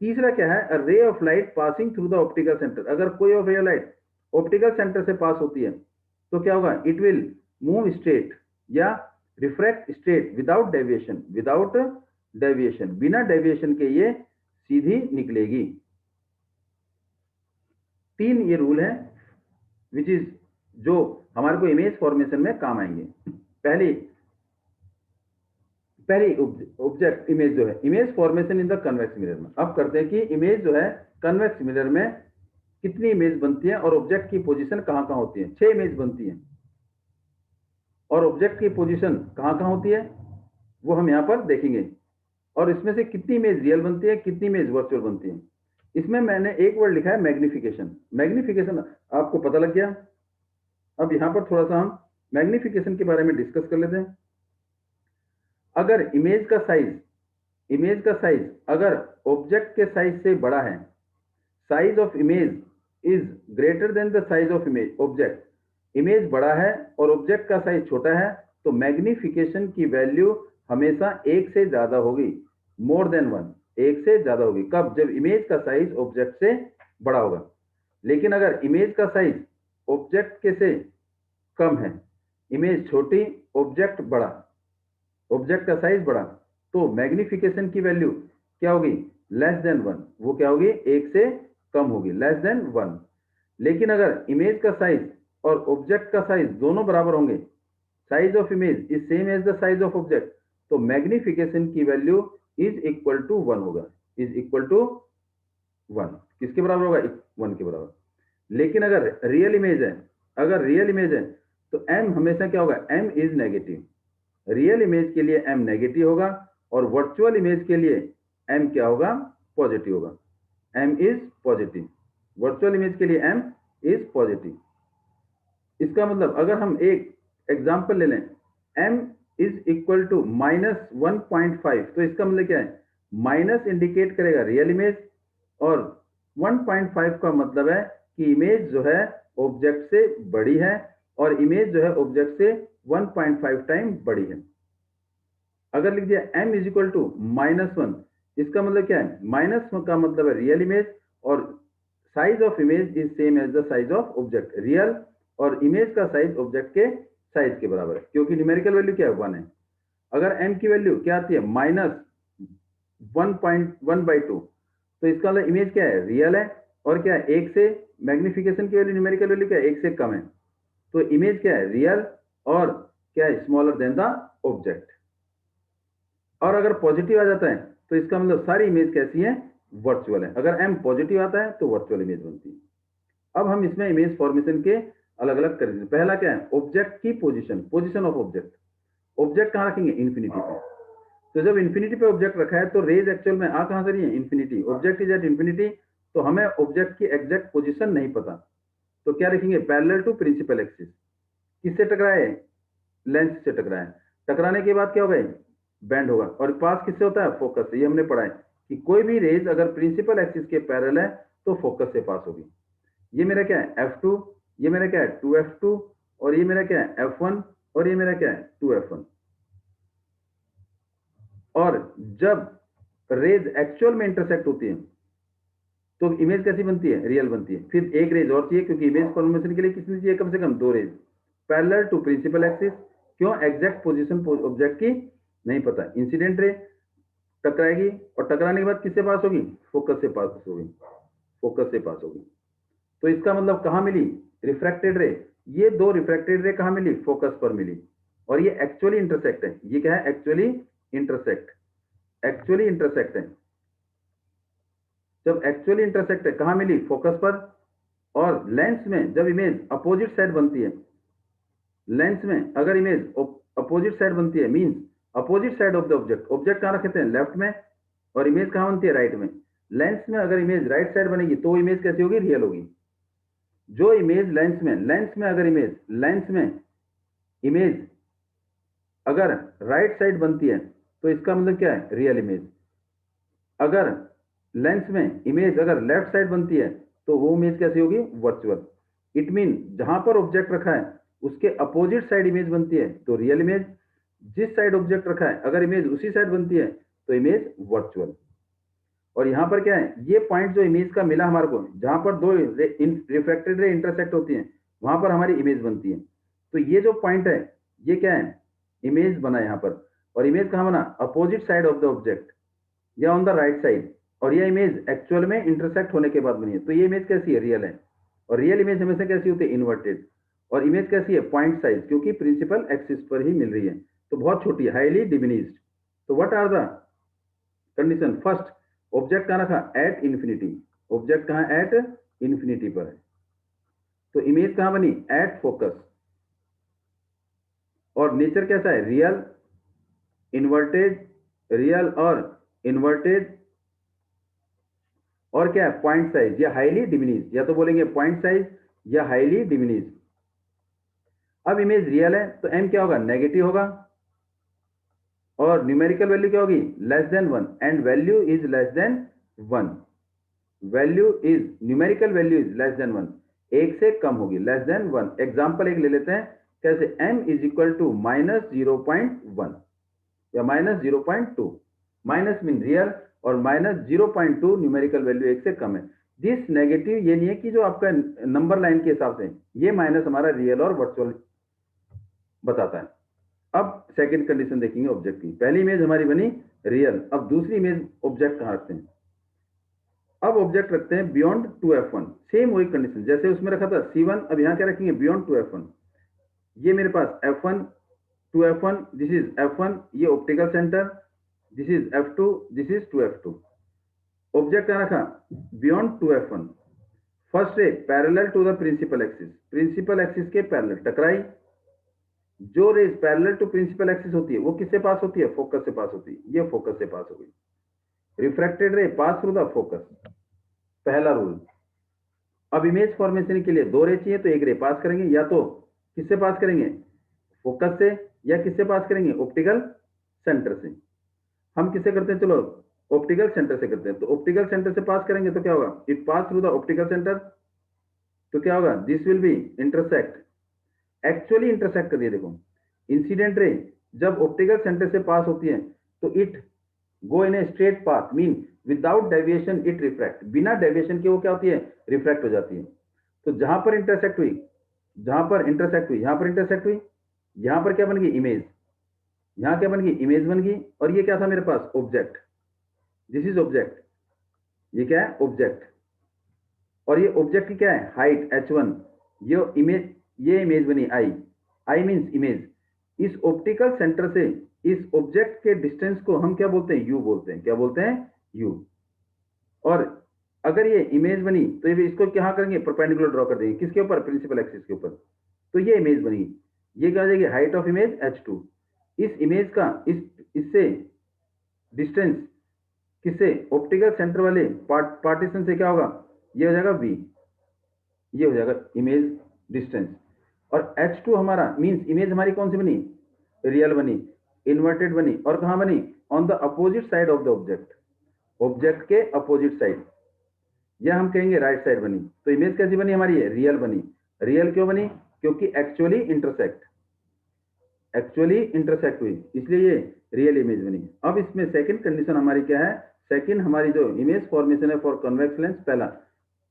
तीसरा क्या है, a ray of light passing through the optical centre. अगर कोई of रे light optical centre से पास होती है तो क्या होगा, इट विल मूव स्ट्रेट या refract straight without deviation, without deviation, बिना डेविएशन के ये सीधी निकलेगी। तीन ये रूल है विच इज जो हमारे को इमेज फॉर्मेशन में काम आएंगे। पहली ऑब्जेक्ट इमेज जो है, image formation in the convex mirror में। अब करते हैं कि इमेज जो है कन्वेक्स मिरर में कितनी इमेज बनती है और ऑब्जेक्ट की पोजीशन कहां कहां होती है। 6 इमेज बनती है और ऑब्जेक्ट की पोजीशन कहां कहां होती है वो हम यहां पर देखेंगे। और इसमें से कितनी इमेज रियल बनती है, कितनी इमेज वर्चुअल बनती है। इसमें मैंने एक वर्ड लिखा है मैग्निफिकेशन। मैग्निफिकेशन आपको पता लग गया। अब यहां पर थोड़ा सा हम मैग्निफिकेशन के बारे में डिस्कस कर लेते हैं। अगर इमेज का साइज अगर ऑब्जेक्ट के साइज से बड़ा है, size of image is greater than the size of image object, image बड़ा है और ऑब्जेक्ट का साइज छोटा है, तो मैग्निफिकेशन की वैल्यू हमेशा 1 से ज्यादा होगी, मोर देन 1, 1 से ज्यादा होगी। कब, जब इमेज का साइज ऑब्जेक्ट से बड़ा होगा। लेकिन अगर इमेज का साइज ऑब्जेक्ट के से कम है, इमेज छोटी ऑब्जेक्ट बड़ा, ऑब्जेक्ट का साइज बड़ा, तो मैग्निफिकेशन की वैल्यू क्या होगी, लेस देन 1। वो क्या होगी, 1 से कम होगी, लेस देन 1। लेकिन अगर इमेज का साइज और ऑब्जेक्ट का साइज दोनों बराबर होंगे, size of image is same as the size of object, तो मैग्निफिकेशन की वैल्यू इज इक्वल टू 1 होगा, इज इक्वल टू 1। किसके बराबर होगा, 1 के बराबर। लेकिन अगर रियल इमेज है, तो m हमेशा क्या होगा, m is negative. Real image के लिए m नेगेटिव होगा और वर्चुअल इमेज के लिए m क्या होगा, पॉजिटिव होगा। m is positive, virtual image के लिए m इज पॉजिटिव। इसका मतलब अगर हम एक एग्जांपल ले लें, m इज इक्वल टू -1.5, तो इसका मतलब क्या है, माइनस इंडिकेट करेगा रियल इमेज और 1.5 का मतलब है कि इमेज जो है ऑब्जेक्ट से बड़ी है और इमेज जो है ऑब्जेक्ट से 1.5 टाइम बड़ी है। अगर लिख दिया m इज इक्वल टू -1, इसका मतलब क्या है, -1 का मतलब है रियल इमेज और size of image is same as the size of object. Real और इमेज का साइज ऑब्जेक्ट के साइज के बराबर है, क्योंकि न्यूमेरिकल वैल्यू क्या है, 1 है। अगर m की वैल्यू क्या आती है, -1.1/2, तो इसका मतलब इमेज क्या है, रियल है और क्या है, 1 से, मैग्निफिकेशन की वैल्यू न्यूमेरिकल वैल्यू क्या है, 1 से कम है, तो इमेज क्या है, रियल और क्या है, स्मॉलर देन द ऑब्जेक्ट। और अगर पॉजिटिव आ जाता है तो इसका मतलब सारी इमेज कैसी है, वर्चुअल है। अगर m पॉजिटिव आता है तो वर्चुअल इमेज बनती है। अब हम इसमें इमेज फॉर्मेशन के अलग अलग करेंगे। पहला क्या है, ऑब्जेक्ट की पोजीशन ऑफ ऑब्जेक्ट कहां रखेंगे, इन्फिनिटी पे। तो जब इन्फिनिटी पे ऑब्जेक्ट रखा है तो रेज एक्चुअल में आ कहां से रही है, infinity, object is at infinity, तो हमें ऑब्जेक्ट की एग्जैक्ट पोजीशन नहीं पता, तो क्या लिखेंगे, पैरेलल टू प्रिंसिपल एक्सिस। किससे टकराए, लेंस से टकराए, टकराने के बाद क्या होगा, बैंड होगा, और पास किससे होता है, फोकस से। ये हमने पढ़ा है कि कोई भी रेज अगर प्रिंसिपल एक्सिस के पैरेलल है तो फोकस से पास होगी। ये मेरा क्या है, F2, ये मेरा क्या है 2F2, और ये मेरा क्या है F1, और ये मेरा क्या है 2F1। और जब रेज एक्चुअल में इंटरसेक्ट होती है तो इमेज कैसी बनती है, रियल बनती है। फिर एक रेज और चाहिए, क्योंकि इमेज फॉर्मेशन के लिए कितनी चाहिए, कम से कम 2 rays parallel to principal axis. क्यों, एग्जैक्ट पोजीशन ऑब्जेक्ट की नहीं पता। इंसिडेंट रे टकराएगी और टकराने के बाद किससे पास होगी, फोकस से पास होगी, फोकस से पास होगी। तो इसका मतलब कहां मिली, रिफ्रैक्टेड रे। ये दो रिफ्रैक्टेड रे कहां मिली, फोकस पर मिली, और ये एक्चुअली इंटरसेक्ट है। ये क्या है, एक्चुअली इंटरसेक्ट, एक्चुअली इंटरसेक्ट है। जब एक्चुअली इंटरसेक्ट है कहां मिली, फोकस पर। और लेंस में जब इमेज अपोजिट साइड बनती है, लेंस में अगर इमेज अपोजिट साइड बनती है, means opposite side of the object, object कहां रखते हैं, लेफ्ट में, और इमेज कहां बनती है, राइट में। लेंस में अगर इमेज राइट साइड बनेगी तो इमेज कैसी होगी, रियल होगी। जो इमेज लेंस में अगर इमेज, लेंस में इमेज अगर राइट साइड बनती है तो इसका मतलब क्या है, रियल इमेज। अगर लेंस में इमेज अगर लेफ्ट साइड बनती है तो वो इमेज कैसी होगी, वर्चुअल। इट मीन जहां पर ऑब्जेक्ट रखा है उसके अपोजिट साइड इमेज बनती है तो रियल इमेज, जिस साइड ऑब्जेक्ट रखा है अगर इमेज उसी साइड बनती है तो इमेज वर्चुअल। और यहां पर क्या है, ये पॉइंट जो इमेज का मिला हमारे को, जहां पर दो रिफ्रैक्टेड रे इंटरसेक्ट होती हैं वहां पर हमारी इमेज बनती है। तो ये जो पॉइंट है ये क्या है, इमेज बना यहाँ पर। और इमेज कहां बना, opposite side of the object या ऑन द राइट साइड। और ये इमेज एक्चुअल में इंटरसेक्ट होने के बाद बनी है, तो ये इमेज कैसी है, रियल है। और रियल इमेज हमेशा कैसी होती है, इन्वर्टेड। और इमेज कैसी है, पॉइंट साइज, क्योंकि प्रिंसिपल एक्सिस पर ही मिल रही है, तो बहुत छोटी है, हाईली डिमिनिश्ड। तो what are the condition, first, object कहां रखा, एट इन्फिनिटी, ऑब्जेक्ट कहां, एट इन्फिनिटी पर है। तो इमेज कहां बनी, एट फोकस। और नेचर कैसा है, रियल, इन्वर्टेड, रियल और इन्वर्टेड, और क्या है, पॉइंट साइज या हाईली डिमिनिश, या तो बोलेंगे पॉइंट साइज या हाईली डिमिनिश। अब इमेज रियल है तो एम क्या होगा, नेगेटिव होगा, और न्यूमेरिकल वैल्यू क्या होगी, less than 1, and value is less than 1। Value is, numerical value is less than 1, एक से कम होगी, लेस देन 1। एग्जाम्पल एक ले लेते हैं, कैसे, m इज इक्वल टू -0.1 या -0.2, माइनस मीन रियल, और -0.2 न्यूमेरिकल वैल्यू एक से कम है। दिस नेगेटिव ये नहीं है कि जो आपका नंबर लाइन के हिसाब से, ये माइनस हमारा रियल और वर्चुअल बताता है। अब सेकंड कंडीशन देखेंगे ऑब्जेक्ट की। पहली इमेज हमारी बनी रियल, अब दूसरी इमेज ऑब्जेक्ट कहां रखते हैं, अब ऑब्जेक्ट रखते हैं बियॉन्ड 2F1। सेम वही कंडीशन जैसे उसमें रखा था C1, अब यहां क्या रखेंगे, बियॉन्ड 2F1। ये मेरे पास F1, 2F1, this is F1, ये optical centre, this is F2, this is 2F2। Object कहां रखा, beyond 2F1। First ray parallel to the principal axis, principal axis के पैरेलल टकराई। जो rays parallel to principal axis होती है वो किससे पास होती है, फोकस से पास होती है, ये फोकस से पास हो गई। रिफ्रैक्टेड रे पास थ्रू द फोकस, पहला रूल। अब इमेज फॉर्मेशन के लिए 2 रे चाहिए तो एक रे पास करेंगे, या तो किससे पास करेंगे, फोकस से, या किससे पास करेंगे, ऑप्टिकल सेंटर से। हम किससे करते हैं, चलो ऑप्टिकल सेंटर से करते हैं। तो ऑप्टिकल सेंटर से पास करेंगे तो क्या होगा, it pass through the optical centre, तो क्या होगा, this will be intersect, actually intersect कर दिया। देखो, इंसिडेंट रे जब ऑप्टिकल सेंटर से पास होती है तो it go in a straight path, mean without deviation it refract, बिना डेविएशन के वो क्या होती है, रिफ्रैक्ट हो जाती है। तो जहां पर इंटरसेक्ट हुई, जहां पर इंटरसेक्ट हुई, यहां पर इंटरसेक्ट हुई, यहां पर क्या बन गई, इमेज, यहां क्या बन गई, इमेज बन गई। और ये क्या था मेरे पास, ऑब्जेक्ट, दिस इज ऑब्जेक्ट, ये क्या है, ऑब्जेक्ट। और ये ऑब्जेक्ट की क्या है, हाइट h1, ये इमेज बनी आई, आई मीन्स इमेज। इस ऑप्टिकल सेंटर से इस ऑब्जेक्ट के डिस्टेंस को हम क्या बोलते हैं, यू बोलते हैं, क्या बोलते हैं, यू। और अगर ये इमेज बनी तो ये इसको क्या करेंगे, परपेंडिकुलर ड्रॉ कर देंगे, किसके ऊपर, प्रिंसिपल एक्सिस के ऊपर। तो ये इमेज बनी, ये क्या हो जाएगी, हाइट ऑफ इमेज h2। इस इमेज का इससे डिस्टेंस किससे, ऑप्टिकल सेंटर वाले पार्टीशन से क्या होगा, ये हो जाएगा v, ये हो जाएगा इमेज डिस्टेंस। और h2 हमारा मींस इमेज हमारी कौन सी बनी, रियल बनी, इन्वर्टेड बनी, और कहां बनी, on the opposite side of the object, object के अपोजिट साइड, या हम कहेंगे राइट साइड बनी। तो इमेज कैसी बनी हमारी, है रियल बनी। रियल क्यों बनी, क्योंकि एक्चुअली इंटरसेक्ट हुई, इसलिए ये रियल इमेज बनी। अब इसमें सेकंड कंडीशन हमारी क्या है, सेकंड हमारी जो इमेज फॉर्मेशन है फॉर कन्वेक्स लेंस, पहला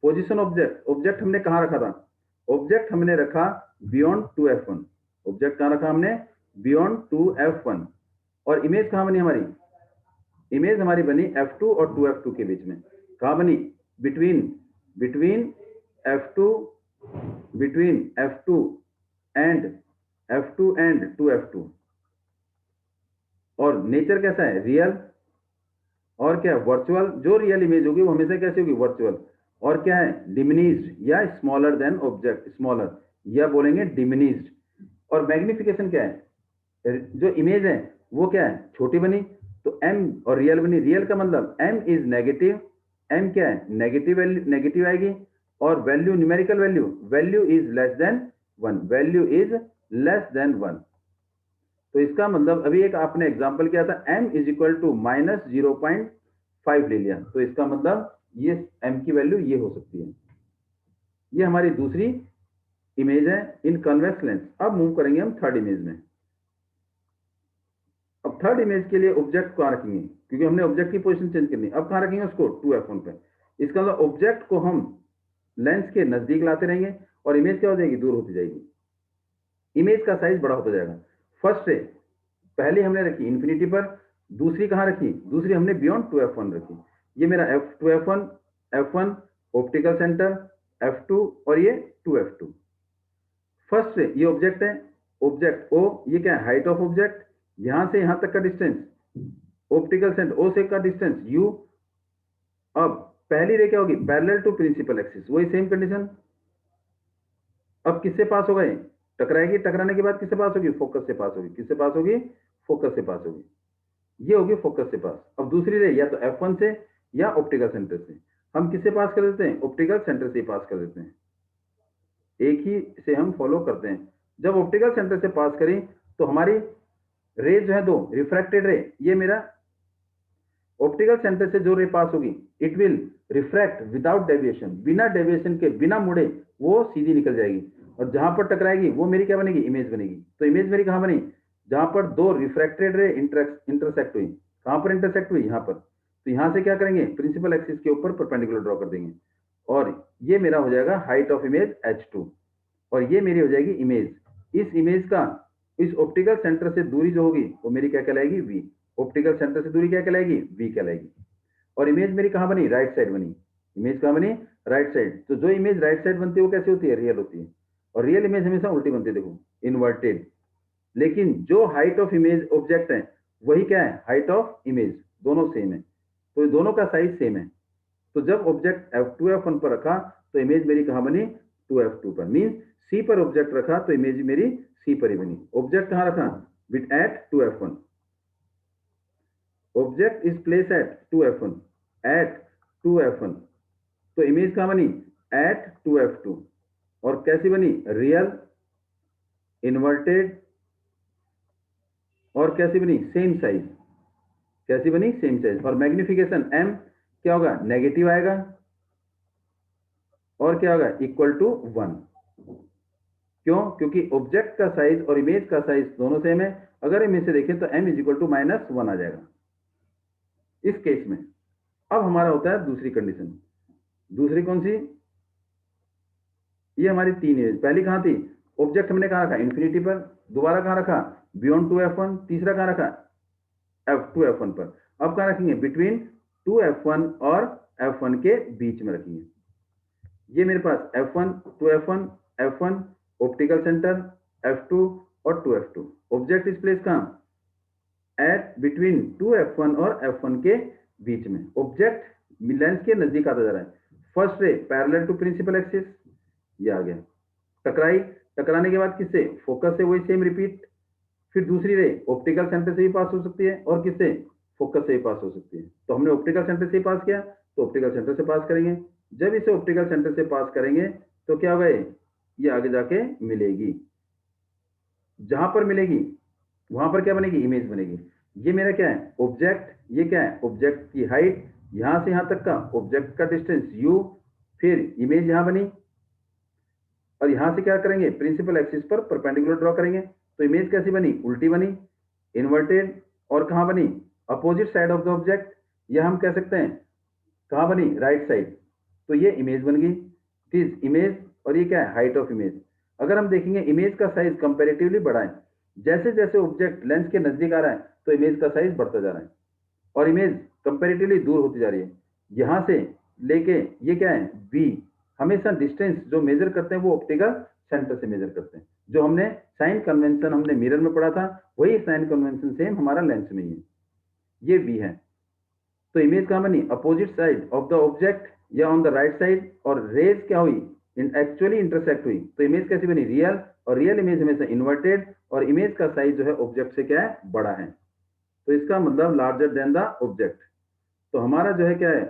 पोजीशन ऑब्जेक्ट, ऑब्जेक्ट हमने कहां रखा था, ऑब्जेक्ट हमने रखा बियॉन्ड 2f1, ऑब्जेक्ट कहां रखा हमने, बियॉन्ड 2f1, और इमेज कहां बनी हमारी, इमेज हमारी बनी f2 और 2f2 के बीच में, कहां बनी, between between f2 between f2 and f2 and 2f2। और नेचर कैसा है, रियल, और क्या वर्चुअल, जो रियल इमेज होगी वो हमेशा कैसी होगी, वर्चुअल, और क्या है डिमिनिश्ड या स्मॉलर देन ऑब्जेक्ट, स्मॉलर या बोलेंगे डिमिनिश्ड। और मैग्निफिकेशन क्या है, जो इमेज है वो क्या है, छोटी बनी, तो m, और रियल बनी, रियल का मतलब m इज नेगेटिव, m क्या है, नेगेटिव वैल्यू, नेगेटिव आएगी, और value numerical value, value is less than 1, value is less than 1। तो इसका मतलब अभी एक आपने एग्जांपल किया था m इज इक्वल टू -0.5 ले लिया, तो इसका मतलब ये m की वैल्यू ये हो सकती है। ये हमारी दूसरी इमेज है इन कन्वेक्स लेंस। अब मूव करेंगे हम थर्ड इमेज में। अब थर्ड इमेज के लिए ऑब्जेक्ट कहां रखेंगे, क्योंकि हमने ऑब्जेक्ट की पोजीशन चेंज करनी, अब कहां रखेंगे उसको, 2f1 पे। इसका मतलब ऑब्जेक्ट को हम लेंस के नजदीक लाते रहेंगे और इमेज क्या हो जाएगी, दूर होती जाएगी, इमेज का साइज बड़ा होता जाएगा। फर्स्ट है, पहले हमने रखी इंफिनिटी पर, दूसरी कहां रखी, दूसरी हमने बियॉन्ड 2f1 रखी। ये मेरा f2f1, f1 optical centre, f2 और ये 2f2। फर्स्ट ये ऑब्जेक्ट है, ऑब्जेक्ट ओ, ये क्या है, हाइट ऑफ ऑब्जेक्ट, यहां से यहां तक का डिस्टेंस, ऑप्टिकल सेंटर ओ से का डिस्टेंस u। अब पहली रे क्या होगी, पैरेलल टू प्रिंसिपल एक्सिस, वही सेम कंडीशन। अब किससे पास होगा, ये टकराएगी, टकराने के बाद किससे पास होगी, फोकस से पास होगी, किससे पास होगी, फोकस से पास होगी, ये होगी फोकस से पास। अब दूसरी रे या तो f1 से या ऑप्टिकल सेंटर से, हम किससे पास कर देते हैं, ऑप्टिकल सेंटर से पास कर देते हैं, एक ही से हम फॉलो करते हैं। जब ऑप्टिकल सेंटर से पास करें तो हमारी रे जो है दो रिफ्रैक्टेड रे, ये मेरा ऑप्टिकल सेंटर से जो रे पास होगी it will refract without deviation, बिना डेविएशन के, बिना मुड़े वो सीधी निकल जाएगी, और जहां पर टकराएगी वो मेरी क्या बनेगी, इमेज बनेगी। तो इमेज मेरी कहां बनी, जहां पर दो रिफ्रैक्टेड रे इंटरसेक्ट हुई, कहां पर इंटरसेक्ट हुई, यहां पर। तो यहां से क्या करेंगे, प्रिंसिपल एक्सिस के ऊपर परपेंडिकुलर ड्रॉ कर देंगे, और ये मेरा हो जाएगा हाइट ऑफ इमेज h2, और ये मेरी हो जाएगी इमेज। इस इमेज का इस ऑप्टिकल सेंटर से दूरी जो होगी वो मेरी क्या कहलाएगी, v। ऑप्टिकल सेंटर से दूरी क्या कहलाएगी, v कहलाएगी। और इमेज मेरी कहां बनी, राइट साइड बनी, इमेज कहां बनी, राइट साइड। तो जो इमेज राइट साइड बनती है वो कैसी होती है, रियल होती है, और रियल इमेज हमेशा उल्टी बनती है, देखो इन्वर्टेड। लेकिन जो हाइट ऑफ इमेज ऑब्जेक्ट है वही क्या है, हाइट ऑफ इमेज, दोनों सेम है, तो दोनों का साइज सेम है। तो जब ऑब्जेक्ट f2f1 पर रखा तो इमेज मेरी कहां बनी, 2f2 पर, मीन c पर ऑब्जेक्ट रखा तो इमेज मेरी c पर ही बनी। ऑब्जेक्ट कहां रखा, with at 2f1, object is place at 2f1, at 2f1, तो इमेज कहां बनी, एट 2f2, और कैसी बनी, रियल, इन्वर्टेड, और कैसी बनी, सेम साइज, कैसी बनी, सेम साइज। और मैग्निफिकेशन m क्या होगा, नेगेटिव आएगा, और क्या होगा, इक्वल टू 1। क्यों, क्योंकि ऑब्जेक्ट का साइज और इमेज का साइज दोनों सेम है। अगर इमेज से देखें तो m इज इक्वल टू -1 आ जाएगा इस केस में। अब हमारा होता है दूसरी कंडीशन, दूसरी कौन सी, ये हमारी तीन इमेज। पहली कहां थी, ऑब्जेक्ट हमने कहां रखा, इंफिनिटी पर, दोबारा कहां रखा, बियॉन्ड 2f1, तीसरा कहां रखा, f2f1 पर। अब कहां रखेंगे, बिटवीन 2f1 और f1 के बीच में रखेंगे। ये मेरे पास f1 2f1 f1 optical centre, f2 और 2f2, ऑब्जेक्ट इज प्लेस कहां, एट बिटवीन 2f1 और f1 के बीच में। ऑब्जेक्ट लेंस के नजदीक आता जा रहा है। First ray parallel to principal axis, ये आ गया, टकराई, टकराने के बाद किससे, फोकस से, वही सेम रिपीट। फिर दूसरी रे ऑप्टिकल सेंटर से भी पास हो सकती है, और किससे, फोकस से ही पास हो सकती है। तो हमने ऑप्टिकल सेंटर से ही पास किया, तो ऑप्टिकल सेंटर से पास करेंगे। जब इसे ऑप्टिकल सेंटर से पास करेंगे तो क्या होगा, ये आगे जाके मिलेगी। जहां पर मिलेगी वहां पर क्या बनेगी, इमेज बनेगी। ये मेरा क्या है, ऑब्जेक्ट। ये क्या है, ऑब्जेक्ट की हाइट, यहां से यहां तक का ऑब्जेक्ट का डिस्टेंस u, फिर इमेज यहां बनी, और यहां से क्या करेंगे, प्रिंसिपल एक्सिस पर परपेंडिकुलर ड्रॉ करेंगे। तो इमेज कैसी बनी, उल्टी बनी, इन्वर्टेड। और कहां बनी, opposite side of the object, या हम कह सकते हैं कहां बनी, राइट साइड। तो ये इमेज बन गई, इट इमेज। और ये क्या है, हाइट ऑफ इमेज। अगर हम देखेंगे इमेज का साइज कंपेरेटिवली बड़ा है, जैसे जैसे ऑब्जेक्ट लेंस के नजदीक आ रहा है तो इमेज का साइज बढ़ता जा रहा है, और इमेज कंपेरेटिवली दूर होती जा रही है। यहां से लेके ये क्या है, बी। हमेशा डिस्टेंस जो मेजर करते हैं वो ऑप्टिकल सेंटर से मेजर करते हैं। जो हमने साइन कन्वेंशन हमने मिरर में पढ़ा था, वही साइन कन्वेंशन सेम हमारा लेंस में ही है। ये बी है। तो इमेज कहां बनी, opposite side of the object या ऑन द राइट साइड। और रेज क्या हुई, एक्चुअली इंटरसेक्ट हुई। तो इमेज कैसी बनी, रियल। और रियल इमेज हमेशा इन्वर्टेड, और इमेज का साइज जो है ऑब्जेक्ट से क्या है, बड़ा है। तो इसका मतलब लार्जर देन द ऑब्जेक्ट। तो हमारा जो है क्या है,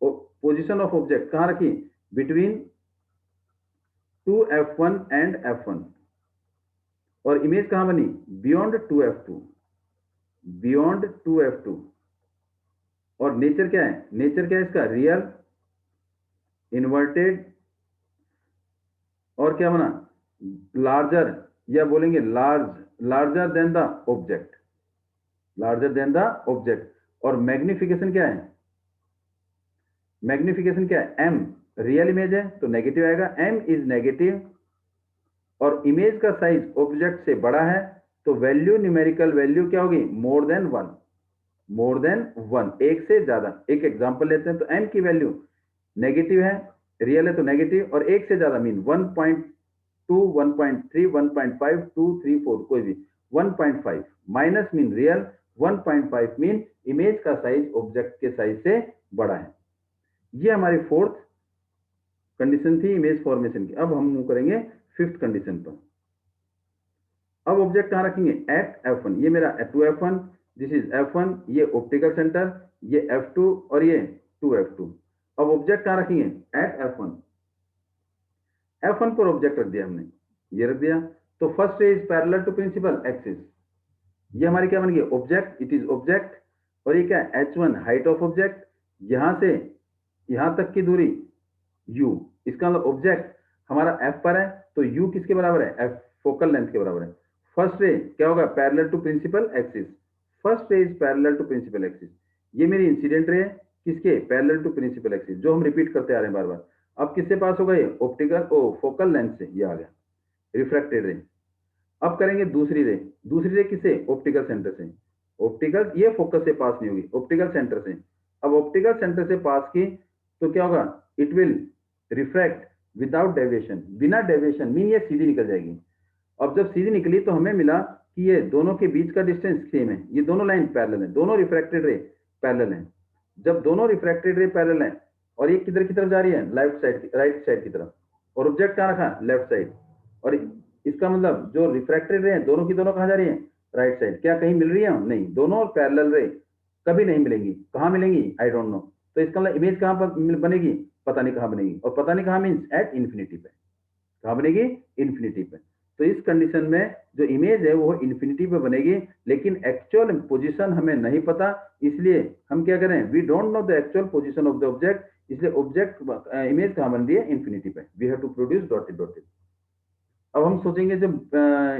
पोजीशन ऑफ ऑब्जेक्ट कहां रखी, बिटवीन 2f1 एंड f1। और इमेज कहां बनी, बियॉन्ड 2f2, बियॉन्ड 2f2। और नेचर क्या है, नेचर क्या है इसका, रियल, इन्वर्टेड, और क्या बना, लार्जर, या बोलेंगे large, larger than the object, larger than the object. और मैग्निफिकेशन क्या है, मैग्निफिकेशन क्या है, एम। रियल इमेज है तो नेगेटिव आएगा, एम इज नेगेटिव। और इमेज का साइज ऑब्जेक्ट से बड़ा है तो वैल्यू, न्यूमेरिकल वैल्यू क्या होगी, more than one, more than one, एक से ज्यादा। एक एग्जांपल लेते हैं, तो एम की वैल्यू नेगेटिव है, रियल है तो नेगेटिव, और एक से ज्यादा मीन 1.2, 1.3, 1.5, 2, 3, 4, कोई भी 1.5। Minus mean real, 1.5 mean image का साइज ऑब्जेक्ट के साइज से बड़ा है। ये हमारी फोर्थ कंडीशन थी इमेज फॉर्मेशन की। अब हम मूव करेंगे फिफ्थ कंडीशन पर। अब ऑब्जेक्ट कहां रखेंगे, एट f1। ये मेरा 2f1, दिस इज f1, ये ऑप्टिकल सेंटर, ये f2, और ये 2f2। अब ऑब्जेक्ट कहां रखेंगे, एट f1। f1 पर ऑब्जेक्ट रख दिया हमने, ये रख दिया। तो first ray is parallel to principal axis. ये हमारी क्या बन गई, ऑब्जेक्ट, इट इज ऑब्जेक्ट। और ये क्या है, h1 हाइट ऑफ ऑब्जेक्ट, यहां से यहां तक की दूरी u। इसका मतलब ऑब्जेक्ट हमारा f पर है तो u किसके बराबर है, f फोकल लेंथ के बराबर है। फर्स्ट रे क्या होगा, parallel to principal axis. First ray is parallel to principal axis. ये मेरी इंसिडेंट रे है, किसके, पैरेलल टू प्रिंसिपल एक्सिस, जो हम रिपीट करते आ रहे हैं बार बार। अब किससे पास होगा, ये ऑप्टिकल ओ फोकल लेंथ से, ये आ गया रिफ्रैक्टेड रे। अब करेंगे दूसरी रे, दूसरी रे किससे, ऑप्टिकल सेंटर से। ऑप्टिकल, ये फोकस से पास नहीं होगी, ऑप्टिकल सेंटर से। अब ऑप्टिकल सेंटर से पास की तो क्या होगा, it will refract without deviation, बिना डेविएशन, मीन ये सीधी निकल जाएगी। अब जब सीधी निकली तो हमें मिला कि ये दोनों के बीच का डिस्टेंस सेम है, ये दोनों लाइन पैरेलल है, दोनों रिफ्रैक्टेड रे पैरेलल है। जब दोनों रिफ्रैक्टेड रे पैरेलल है और ये किधर की तरफ जा रही है, लेफ्ट साइड, राइट साइड की तरफ, और ऑब्जेक्ट कहां रखा, लेफ्ट साइड। और इसका मतलब जो रिफ्रैक्टेड रे है दोनों की दोनों कहां जा रही है, राइट साइड। क्या कहीं मिल रही है, नहीं, दोनों पैरेलल रे कभी नहीं मिलेंगी। कहां मिलेंगी, आई डोंट नो। तो इसका मतलब इमेज कहां पर बनेगी, पता नहीं कहां बनेगी, और पता नहीं कहां मीन्स एट इन्फिनिटी पे। कहां बनेगी, इन्फिनिटी पे। तो इस कंडीशन में जो इमेज है वो इन्फिनिटी पे बनेगी, लेकिन एक्चुअल पोजीशन हमें नहीं पता। इसलिए हम क्या करें, we don't know the actual position of the object. इसलिए ऑब्जेक्ट इमेज कहां बन रही है, इन्फिनिटी पे। We have to produce dotted dotted. अब हम सोचेंगे जब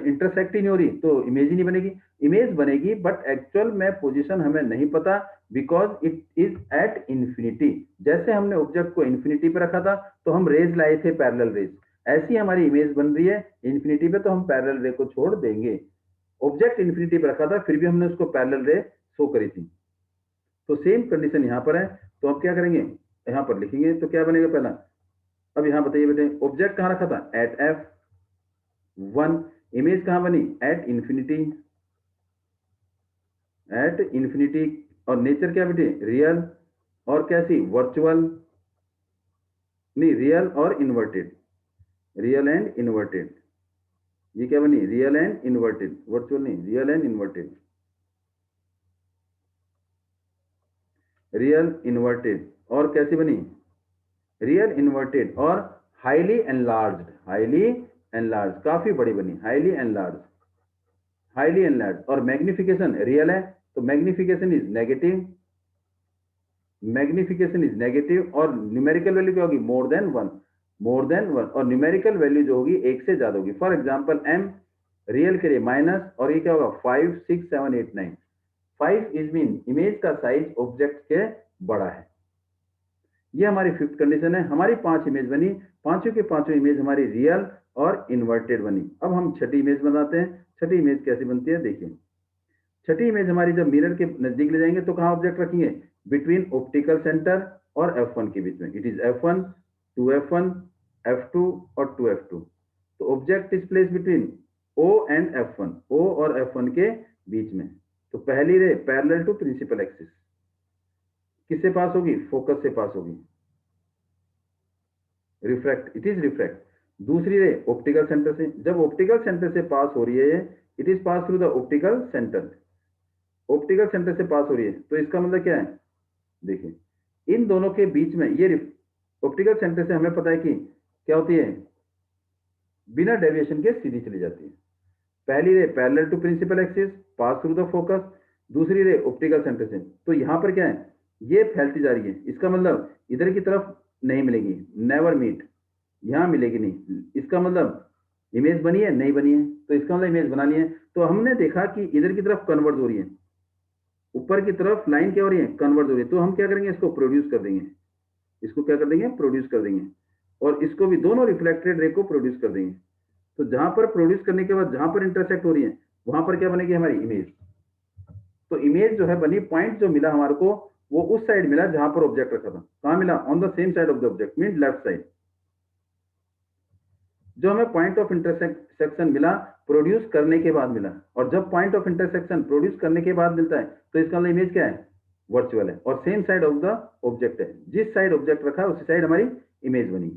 इंटरसेक्ट ही नहीं हो रही तो इमेज ही नहीं बनेगी। इमेज बनेगी बट एक्चुअल में पोजीशन हमें नहीं पता, because it is at infinity. जैसे हमने ऑब्जेक्ट को इन्फिनिटी पे रखा था तो हम रेज लाए थे, पैरेलल रेज। ऐसी हमारी इमेज बन रही है इन्फिनिटी पे, तो हम पैरेलल रे को छोड़ देंगे। ऑब्जेक्ट इन्फिनिटी पे रखा था फिर भी हमने उसको पैरेलल रे शो करी थी। तो सेम कंडीशन यहाँ पर है। तो अब क्या करेंगे, यहाँ पर लिखेंगे तो क्या बनेगा पहला। अब यहाँ बताइए बेटे, ऑब्जेक्ट कहाँ रखा था, एट एफ वन। इमेज कहां बनी, एट इन्फिनिटी, एट इन्फिनिटी। और नेचर क्या बेटे, रियल। और कैसी, वर्चुअल, नहीं रियल और इन्वर्टेड, रियल एंड इन्वर्टेड। ये क्या बनी, रियल एंड इन्वर्टेड, वर्चुअल नहीं, real and inverted. Real inverted, और कैसी बनी, रियल इन्वर्टेड, और हाईली एनलार्ज्ड, हाईली एनलार्ज, काफी बड़ी बनी, हाईली एनलार्ज, हाईली एनलार्ज। और मैग्निफिकेशन रियल है तो magnification is negative, magnification is negative, और न्यूमेरिकल वैल्यू क्या होगी, more than one, more than one, और न्यूमेरिकल वैल्यू जो होगी एक से ज्यादा होगी। फॉर एग्जांपल m रियल के लिए माइनस, और ये क्या होगा 5 6 7 8 9। 5 इज मीन इमेज का साइज ऑब्जेक्ट के बड़ा है। ये हमारी फिफ्थ कंडीशन है। हमारी 5 इमेज बनी, पांचों के पांचों इमेज हमारी रियल और इन्वर्टेड बनी। अब हम छठी इमेज बनाते हैं। छठी इमेज कैसी बनती है देखिए। छठी इमेज हमारी जब मिरर के नजदीक ले जाएंगे तो कहां ऑब्जेक्ट रखेंगे, बिटवीन ऑप्टिकल सेंटर और F1 के बीच में। It is F1, 2F1, F2 और 2F2। तो object is place between O and F1, O और F1 के बीच में। तो पहली ray parallel to principal axis किससे पास होगी, फोकस से पास होगी, रिफ्रैक्ट, इट इज रिफ्रैक्ट। दूसरी रे ऑप्टिकल सेंटर से, जब ऑप्टिकल सेंटर से पास हो रही है, it is pass through the optical centre, optical centre से पास हो रही है, तो इसका मतलब क्या है, देखिए इन दोनों के बीच में ये ऑप्टिकल सेंटर से हमें पता है कि क्या होती है, बिना डेविएशन के सीधी चली जाती है। पहली ray parallel to principal axis, pass through the focus, दूसरी रे ऑप्टिकल सेंटर से। तो यहां पर क्या है, ये फैलती जा रही है, इसका मतलब इधर की तरफ नहीं मिलेगी, नेवर मीट, यहां मिलेगी नहीं। इसका मतलब इमेज बनी है, नहीं बनी है, तो इसका मतलब इमेज बनानी है। तो हमने देखा कि इधर की तरफ कन्वर्ज हो रही है, ऊपर की तरफ लाइन क्या हो रही है, कन्वर्ज हो रही है। तो हम क्या करेंगे, इसको प्रोड्यूस कर देंगे, इसको क्या कर देंगे, प्रोड्यूस कर देंगे, और इसको भी दोनों रिफ्लेक्टेड रे को प्रोड्यूस कर देंगे। तो जहां पर प्रोड्यूस करने के बाद जहां पर इंटरसेक्ट हो रही है, वहां पर क्या बनेगी, हमारी इमेज। तो इमेज जो है बनी, पॉइंट जो मिला हमारे को वो उस साइड मिला जहां पर ऑब्जेक्ट रखा था। कहां मिला, on the same side of the object, mean left side. जो हमें पॉइंट ऑफ इंटरसेक्शन मिला प्रोड्यूस करने के बाद मिला, और जब पॉइंट ऑफ इंटरसेक्शन प्रोड्यूस करने के बाद मिलता है तो इसका मतलब इमेज क्या है, वर्चुअल है, और same side of the object है। जिस साइड ऑब्जेक्ट रखा है उसी साइड हमारी इमेज बनी।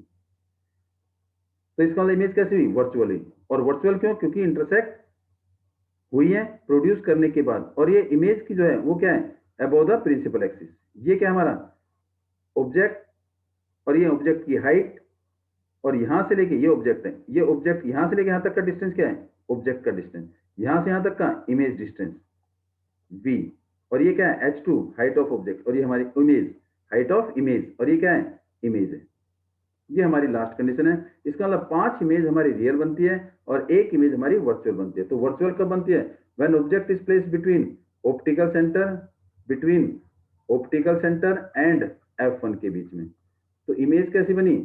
तो इसका मतलब इमेज कैसी हुई, वर्चुअल हुई। और वर्चुअल क्यों, क्योंकि इंटरसेक्ट हुई है प्रोड्यूस करने के बाद। और ये इमेज की जो है वो क्या है, अबव द प्रिंसिपल एक्सिस। ये क्या हमारा ऑब्जेक्ट, और ये ऑब्जेक्ट की हाइट, और यहां से लेके ये ऑब्जेक्ट है, ये ऑब्जेक्ट यहां से लेके यहां तक का डिस्टेंस क्या है, ऑब्जेक्ट का डिस्टेंस, यहां से यहां तक का इमेज डिस्टेंस v। और ये क्या है, h2 हाइट ऑफ ऑब्जेक्ट, और ये हमारी इमेज, हाइट ऑफ इमेज, और ये क्या है, इमेज है। ये हमारी लास्ट कंडीशन है। इसका मतलब 5 इमेज हमारी रियल बनती है और 1 इमेज हमारी वर्चुअल बनती है। तो वर्चुअल कब बनती है, when object is place between optical centre, between optical centre and F1 के बीच में। तो इमेज कैसी बनी,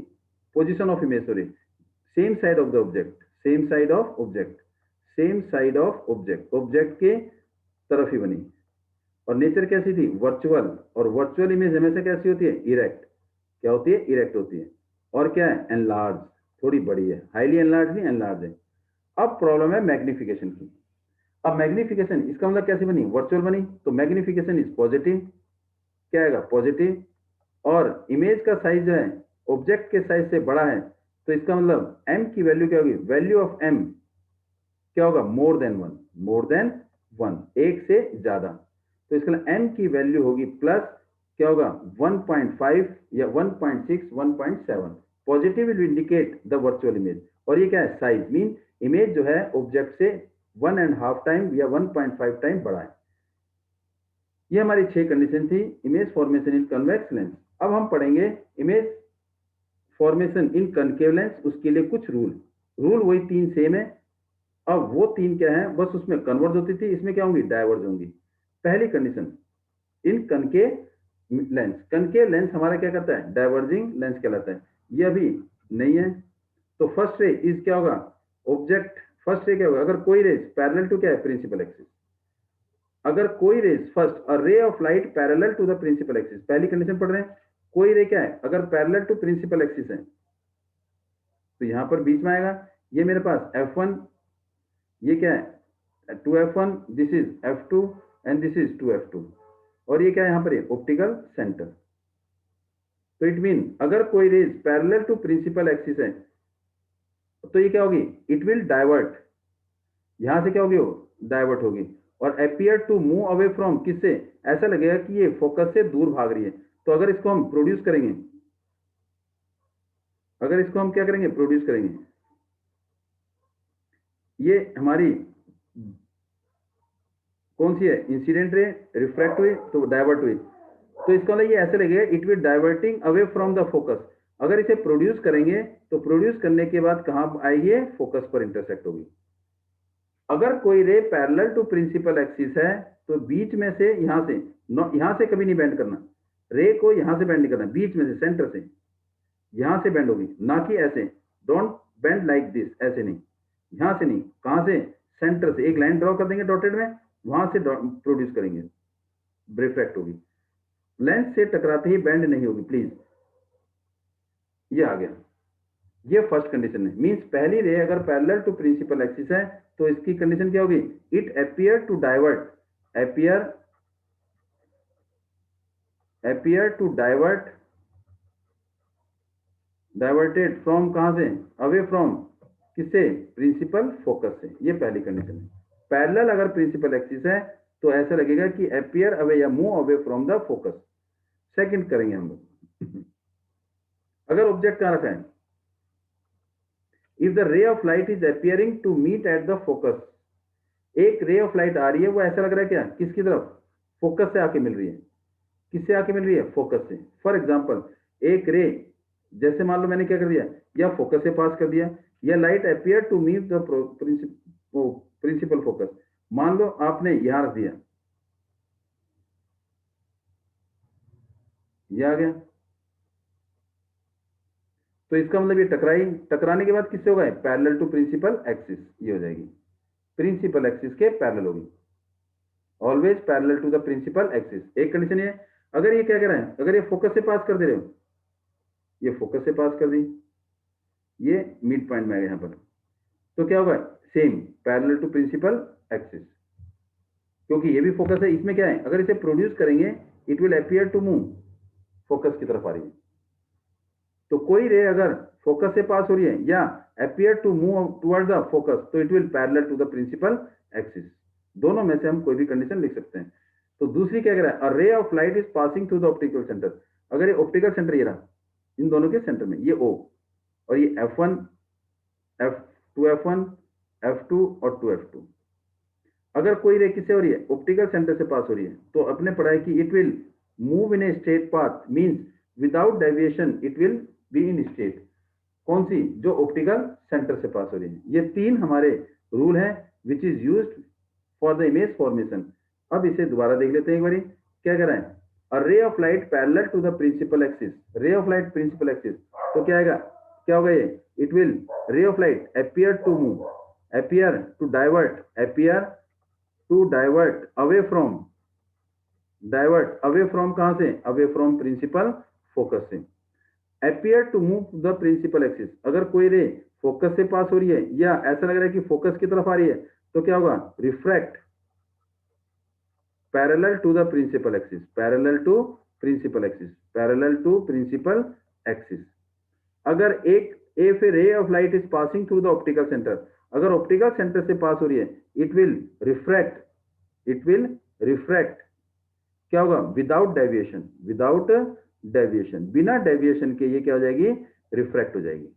position of image, sorry, same side of the object, same side of object, same side of object, object के तरफ ही बनी। और nature कैसी थी, वर्चुअल। और वर्चुअल इमेज हमेशा कैसी होती है, इरेक्ट। क्या होती है, इरेक्ट होती है। और क्या है, एनलार्ज, थोड़ी बड़ी है, हाईली एनलार्ज नहीं, एनलार्ज है। अब प्रॉब्लम है मैग्निफिकेशन की। अब मैग्निफिकेशन इसका मतलब कैसी बनी, वर्चुअल बनी, तो मैग्निफिकेशन इज पॉजिटिव, क्या आएगा, पॉजिटिव। और इमेज का साइज जो है ऑब्जेक्ट के साइज से बड़ा है, तो इसका मतलब m की वैल्यू क्या होगी, वैल्यू ऑफ m क्या होगा, more than one, more than one, एक से ज्यादा। तो इसका मतलब m की वैल्यू होगी प्लस क्या होगा, 1.5 या 1.6, 1.7। Positive will indicate the virtual image. और ये क्या है, साइज, मीन इमेज जो है ऑब्जेक्ट से 1.5 टाइम या 1.5 टाइम बड़ा है। ये हमारी 6 कंडीशन थी इमेज फॉर्मेशन इन कन्वेक्स लेंस। अब हम पढ़ेंगे इमेज फॉर्मेशन इन कनकेव लेंस, उसके लिए कुछ रूल वही 3 सेम है। अब वो 3 क्या है, बस उसमें कन्वर्ज होती थी, इसमें क्या होंगी, डाइवर्ज होंगी। पहली कंडीशन, इन कनकेव लेंस, कनकेव लेंस हमारा क्या करता है, डाइवर्जिंग लेंस कहलाता है। ये अभी नहीं है। तो फर्स्ट रे इज क्या होगा, ऑब्जेक्ट, फर्स्ट रे क्या होगा, अगर कोई रेज पैरेलल टू क्या है, प्रिंसिपल एक्सिस, अगर कोई raise first a ray of light parallel to the principal axis, पहली कंडीशन पढ़ रहे हैं, कोई रे क्या है, अगर पैरेलल टू प्रिंसिपल एक्सिस है तो यहां पर बीच में आएगा, ये मेरे पास F1, ये क्या है 2F1, this is F2 and this is 2F2, और ये क्या है यहां पर ऑप्टिकल सेंटर। तो इट मीन अगर कोई rays parallel to principal axis है तो ये क्या होगी, इट विल डाइवर्ट, यहां से क्या होगी, वो डाइवर्ट होगी। और appear to move away from किससे, ऐसा लगेगा कि ये फोकस से दूर भाग रही है। तो अगर इसको हम प्रोड्यूस करेंगे, अगर इसको हम क्या करेंगे, प्रोड्यूस करेंगे, ये हमारी कौन सी है, इंसिडेंट रे, रिफ्रैक्ट हुई तो डाइवर्ट हुई, तो इसका मतलब ये ऐसे लगेगा it will diverting away from the focus. अगर इसे प्रोड्यूस करेंगे तो प्रोड्यूस करने के बाद कहां आएगी, फोकस पर इंटरसेक्ट होगी। अगर कोई रे पैरेलल टू प्रिंसिपल एक्सिस है तो बीच में से यहां से कभी नहीं बेंड करना, रे को यहां से बेंड नहीं करना, बीच में से, सेंटर से यहां से बेंड होगी, ना कि ऐसे। डोंट बेंड लाइक दिस, ऐसे नहीं, यहां से नहीं, कहां से, सेंटर से। एक लाइन ड्रॉ कर देंगे डॉटेड में, वहां से प्रोड्यूस करेंगे, रिफ्रैक्ट होगी, लेंस से टकराते ही बेंड नहीं होगी प्लीज। ये आ गया, ये फर्स्ट कंडीशन है। मींस पहली रे अगर पैरेलल टू प्रिंसिपल एक्सिस है तो इसकी कंडीशन क्या होगी, it appear to divert, appear to divert, diverted from, कहां से, अवे फ्रॉम, किससे, प्रिंसिपल फोकस से। ये पहली कंडीशन है। पैरेलल अगर प्रिंसिपल एक्सिस है तो ऐसा लगेगा कि अपीयर अवे या move away from the focus. Second करेंगे हम लोग, अगर ऑब्जेक्ट कहां रखा है, if the ray of light is appearing to meet at the focus, एक रे ऑफ लाइट आ रही है, वो ऐसा लग रहा है क्या, किसकी तरफ, फोकस से आके मिल रही है। किससे आके मिल रही है, फोकस से। फॉर एग्जाम्पल एक रे, जैसे मान लो मैंने क्या कर दिया, या फोकस से पास कर दिया, या light appear to meet the principal focus, मान लो आपने यहां रख दिया, ये आ गया, तो इसका मतलब ये टकराई, टकराने के बाद किससे होगा, पैरेलल टू प्रिंसिपल एक्सिस, ये हो जाएगी, प्रिंसिपल एक्सिस के पैरेलल होगी, always parallel to the principal axis. एक कंडीशन ये, अगर ये क्या कर रहा है, अगर ये फोकस से पास कर दे रहे हो, ये फोकस से पास कर दी, ये मिड पॉइंट में आ गया यहां पर, तो क्या होगा, same parallel to principal axis, क्योंकि ये भी फोकस है। इसमें क्या है, अगर इसे प्रोड्यूस करेंगे it will appear to move, focus की तरफ आ रही है। तो कोई रे अगर फोकस से पास हो रही है या appear to move towards the focus, तो it will parallel to the principal axis. दोनों में से हम कोई भी कंडीशन लिख सकते हैं। तो दूसरी क्या कह रहा है, a ray of light is passing through the optical centre, अगर ये ऑप्टिकल सेंटर ये रहा, इन दोनों के सेंटर में ये O, और ये F1, F2F1, F2 और 2F2, अगर कोई रे किससे हो रही है, ऑप्टिकल सेंटर से पास हो रही है, तो अपने पढ़ा है कि it will move in a straight path, means without deviation it will be in state. कौन सी, जो ऑप्टिकल सेंटर से पास हो रही है। ये तीन हमारे रूल हैं which is used for the image formation. अब इसे दोबारा देख लेते हैं एक बारी, क्या कह रहा है, a ray of light parallel to the principal axis, ray of light principal axis, तो क्या आएगा, क्या होगा ये, it will, ray of light appear to move, appear to divert, appear to divert away from, divert away from, कहां से, away from principal focus से। Appear to move the principal axis, अगर कोई रे फोकस से पास हो रही है या ऐसा लग रहा है कि फोकस की तरफ आ रही है, तो क्या होगा, refract parallel to the principal axis, parallel to principal axis, parallel to principal axis. अगर एक if a ray of light is passing through the optical centre, अगर ऑप्टिकल सेंटर से पास हो रही है, it will refract, it will refract, क्या होगा, without deviation, without deviation, बिना डेविएशन के ये क्या हो जाएगी, रिफ्रैक्ट हो जाएगी।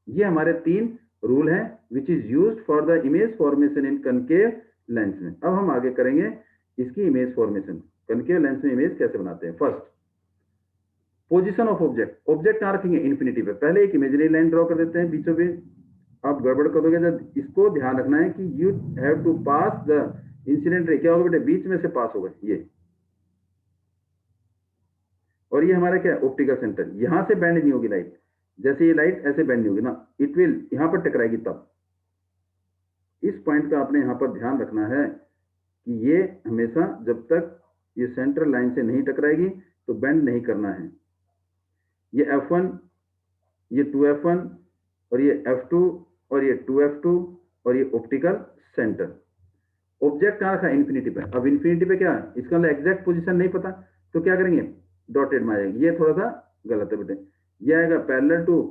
ये हमारे तीन रूल हैं which is used for the image formation in concave lens में। अब हम आगे करेंगे इसकी इमेज फॉर्मेशन, कनकेव लेंस में इमेज कैसे बनाते हैं। First, position of object, object कहां रखेंगे, इन्फिनिटी पे। पहले एक इमेजिनरी लाइन ड्रॉ कर देते हैं बीचों बीच, आप गड़बड़ कर दोगे जब, इसको ध्यान रखना है कि you have to pass the incident ray, क्या होगा बेटे, बीच में से पास होगा ये, और ये हमारा क्या है, ऑप्टिकल सेंटर, यहां से बेंड नहीं होगी लाइट, जैसे ये लाइट ऐसे बेंड नहीं होगी ना, इट विल यहां पर टकराएगी तब। इस पॉइंट का आपने यहां पर ध्यान रखना है कि ये हमेशा जब तक ये सेंट्रल लाइन से नहीं टकराएगी तो बेंड नहीं करना है। ये F1, ये 2F1 और ये F2 और ये 2F2 और ये ऑप्टिकल सेंटर। ऑब्जेक्ट कहां रखा, इन्फिनिटी पे। अब इन्फिनिटी पे क्या है, इसका मतलब एग्जैक्ट पोजीशन नहीं पता, तो क्या करेंगे, डॉटेड में आएगा, ये थोड़ा सा गलत है बेटे, ये आएगा parallel to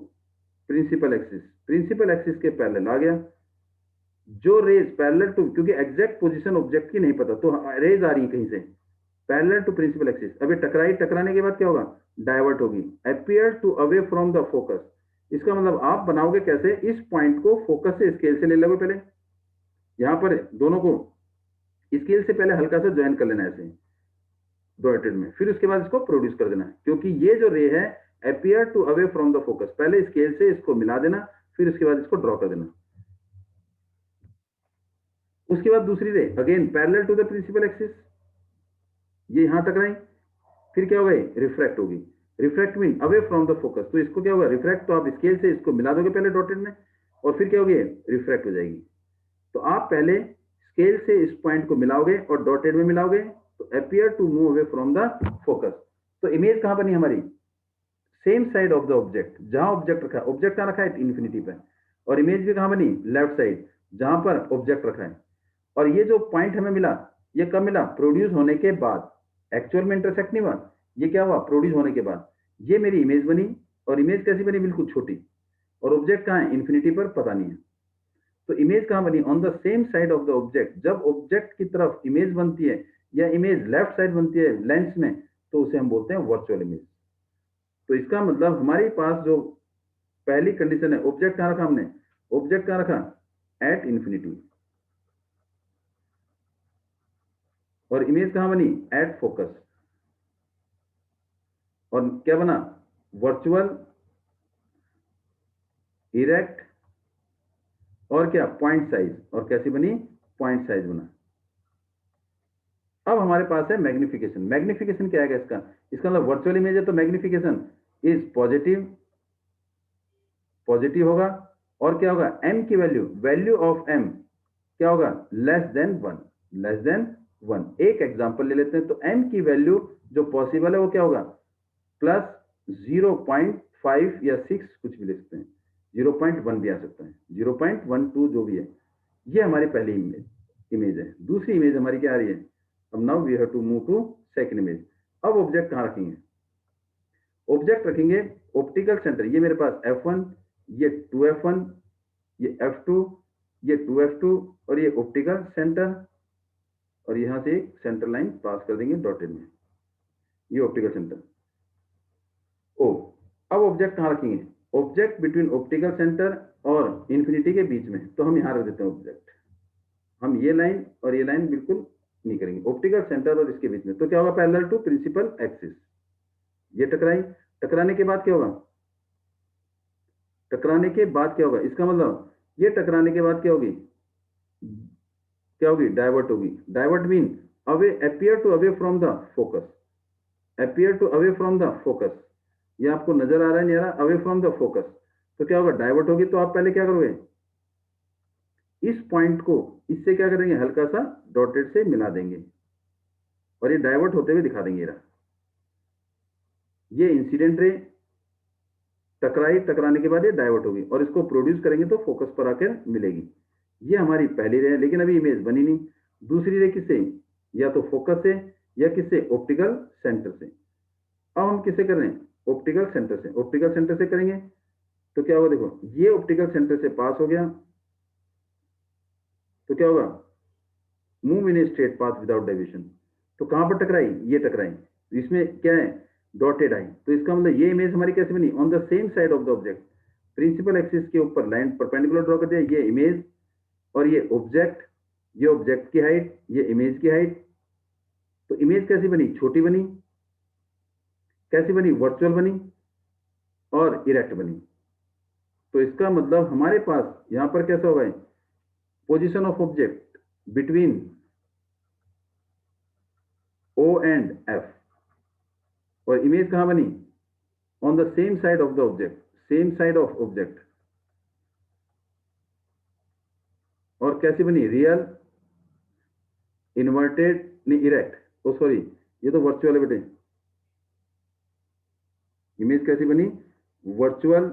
principal axis, principal axis के पैरेलल आ गया, जो रेज पैरेलल टू, क्योंकि एग्जैक्ट पोजीशन ऑब्जेक्ट की नहीं पता, तो रेज आ रही है कहीं से पैरेलल टू प्रिंसिपल एक्सिस। अभी टकराई, टकराने के बाद क्या होगा, डाइवर्ट होगी, appear to away from the focus. इसका मतलब आप बनाओगे कैसे, इस पॉइंट को फोकस से स्केल से ले लोगे पहले, यहां पर दोनों को स्केल से पहले हल्का सा ज्वाइन कर लेना है ऐसे डॉटेड में, फिर उसके बाद इसको प्रोड्यूस कर देना है, क्योंकि ये जो रे है appear to away from the focus, पहले स्केल से इसको मिला देना, फिर उसके बाद इसको ड्रॉ कर देना। उसके बाद दूसरी ray again parallel to the principal axis, ये यहां टकराई, फिर क्या होगा, रिफ्रैक्ट होगी, refract mean away from the focus, तो इसको क्या होगा, रिफ्रैक्ट, तो आप स्केल से इसको मिला दोगे पहले डॉटेड में, और फिर क्या होगी, रिफ्रैक्ट हो जाएगी। तो आप पहले स्केल से इस पॉइंट को मिलाओगे और डॉटेड में मिलाओगे, तो appear to move away from the focus. तो इमेज कहां बनी हमारी, same side of the object, जहां ऑब्जेक्ट रखा है, ऑब्जेक्ट कहां रखा है, इन्फिनिटी पे, और इमेज भी कहां बनी, लेफ्ट साइड, जहां पर ऑब्जेक्ट रखा है। और ये जो पॉइंट हमें मिला, ये कब मिला, प्रोड्यूस होने के बाद, एक्चुअल में इंटरसेक्ट नहीं हुआ, ये क्या हुआ, प्रोड्यूस होने के बाद ये मेरी इमेज बनी। और इमेज कैसी बनी, बिल्कुल छोटी, और ऑब्जेक्ट कहां है, इन्फिनिटी पर, पता नहीं है। तो इमेज कहां बनी, on the same side of the object. जब ऑब्जेक्ट की तरफ इमेज बनती है या इमेज लेफ्ट साइड बनती है लेंस में, तो उसे हम बोलते हैं वर्चुअल इमेज। तो इसका मतलब हमारे पास जो पहली कंडीशन है, ऑब्जेक्ट कहां रखा हमने, ऑब्जेक्ट कहां रखा, एट इंफिनिटी, और इमेज कहां बनी, एट फोकस, और क्या बना, वर्चुअल, इरेक्ट, और क्या, पॉइंट साइज, और कैसी बनी, पॉइंट साइज बना। अब हमारे पास है मैग्निफिकेशन। मैग्निफिकेशन क्या है इसका, इसका मतलब वर्चुअल इमेज है तो मैग्निफिकेशन इज पॉजिटिव, पॉजिटिव होगा, और क्या होगा, m की वैल्यू, वैल्यू ऑफ m क्या होगा, लेस देन 1, लेस देन 1। एक एग्जांपल ले लेते हैं, तो m की वैल्यू जो पॉसिबल है वो क्या होगा, प्लस 0.5 या 6, कुछ भी लिख सकते हैं, 0.1 भी आ सकता है, 0.12 जो भी है। ये हमारी पहली इमेज है। दूसरी इमेज हमारी क्या आ रही है, अब now we have to move to second image. अब ऑब्जेक्ट कहां रखेंगे, ऑब्जेक्ट रखेंगे ऑप्टिकल सेंटर, ये मेरे पास f1, ये 2f1, ये f2, ये 2f2, और ये ऑप्टिकल सेंटर, और यहां से एक सेंटर लाइन पास कर देंगे डॉटेड में, ये ऑप्टिकल सेंटर ओ। अब ऑब्जेक्ट कहां रखेंगे, ऑब्जेक्ट बिटवीन ऑप्टिकल सेंटर और इंफिनिटी के बीच में, तो हम यहां रख देते हैं ऑब्जेक्ट। हम ये लाइन और ये लाइन बिल्कुल नहीं करेंगे, ऑप्टिकल सेंटर और इसके बीच में, तो क्या होगा, पैरेलल टू प्रिंसिपल एक्सिस। ये टकराई, टकराने के बाद क्या होगा, टकराने के बाद क्या होगा, इसका मतलब ये टकराने के बाद क्या होगी, क्या होगी, डाइवर्ट होगी। Divert mean away, appear to away from the focus, appear to away from the focus. ये आपको नजर आ रहा है, नहीं आ रहा, अवे फ्रॉम द फोकस, तो क्या होगा, डाइवर्ट होगी। तो आप पहले क्या करोगे, इस पॉइंट को इससे क्या करेंगे, हल्का सा डॉटेड से मिला देंगे, और ये डाइवर्ट होते हुए दिखा देंगे। ये इंसिडेंट रे टकराई, टकराने के बाद ये डाइवर्ट होगी, और इसको प्रोड्यूस करेंगे तो फोकस पर आकर मिलेगी। ये हमारी पहली रे है, लेकिन अभी इमेज बनी नहीं। दूसरी रे किससे, या तो फोकस से या किससे, ऑप्टिकल सेंटर से। अब हम किससे कर रहे हैं, ऑप्टिकल सेंटर से, ऑप्टिकल सेंटर से करेंगे, तो क्या होगा, देखो ये ऑप्टिकल सेंटर से पास हो गया, तो क्या होगा, move in a straight path without deviation. तो कहां पर टकराई, ये टकराई, इसमें क्या है, डॉटेड आई। तो इसका मतलब ये इमेज हमारी कैसे बनी, on the same side of the object, principal axis के ऊपर लाइन परपेंडिकुलर ड्रॉ कर दिया, ये इमेज और ये ऑब्जेक्ट, ये ऑब्जेक्ट की हाइट, ये इमेज की हाइट। तो इमेज कैसी बनी, छोटी बनी, कैसी बनी, वर्चुअल बनी, और इरेक्ट बनी। तो इसका मतलब हमारे पास यहां पर कैसा होगा, position of object between O and F, और इमेज कहां बनी, on the same side of the object, same side of object, और कैसी बनी, रियल, इन्वर्टेड, नहीं इरेक्ट, ओ सॉरी, ये तो वर्चुअल है बेटे। इमेज कैसी बनी, वर्चुअल,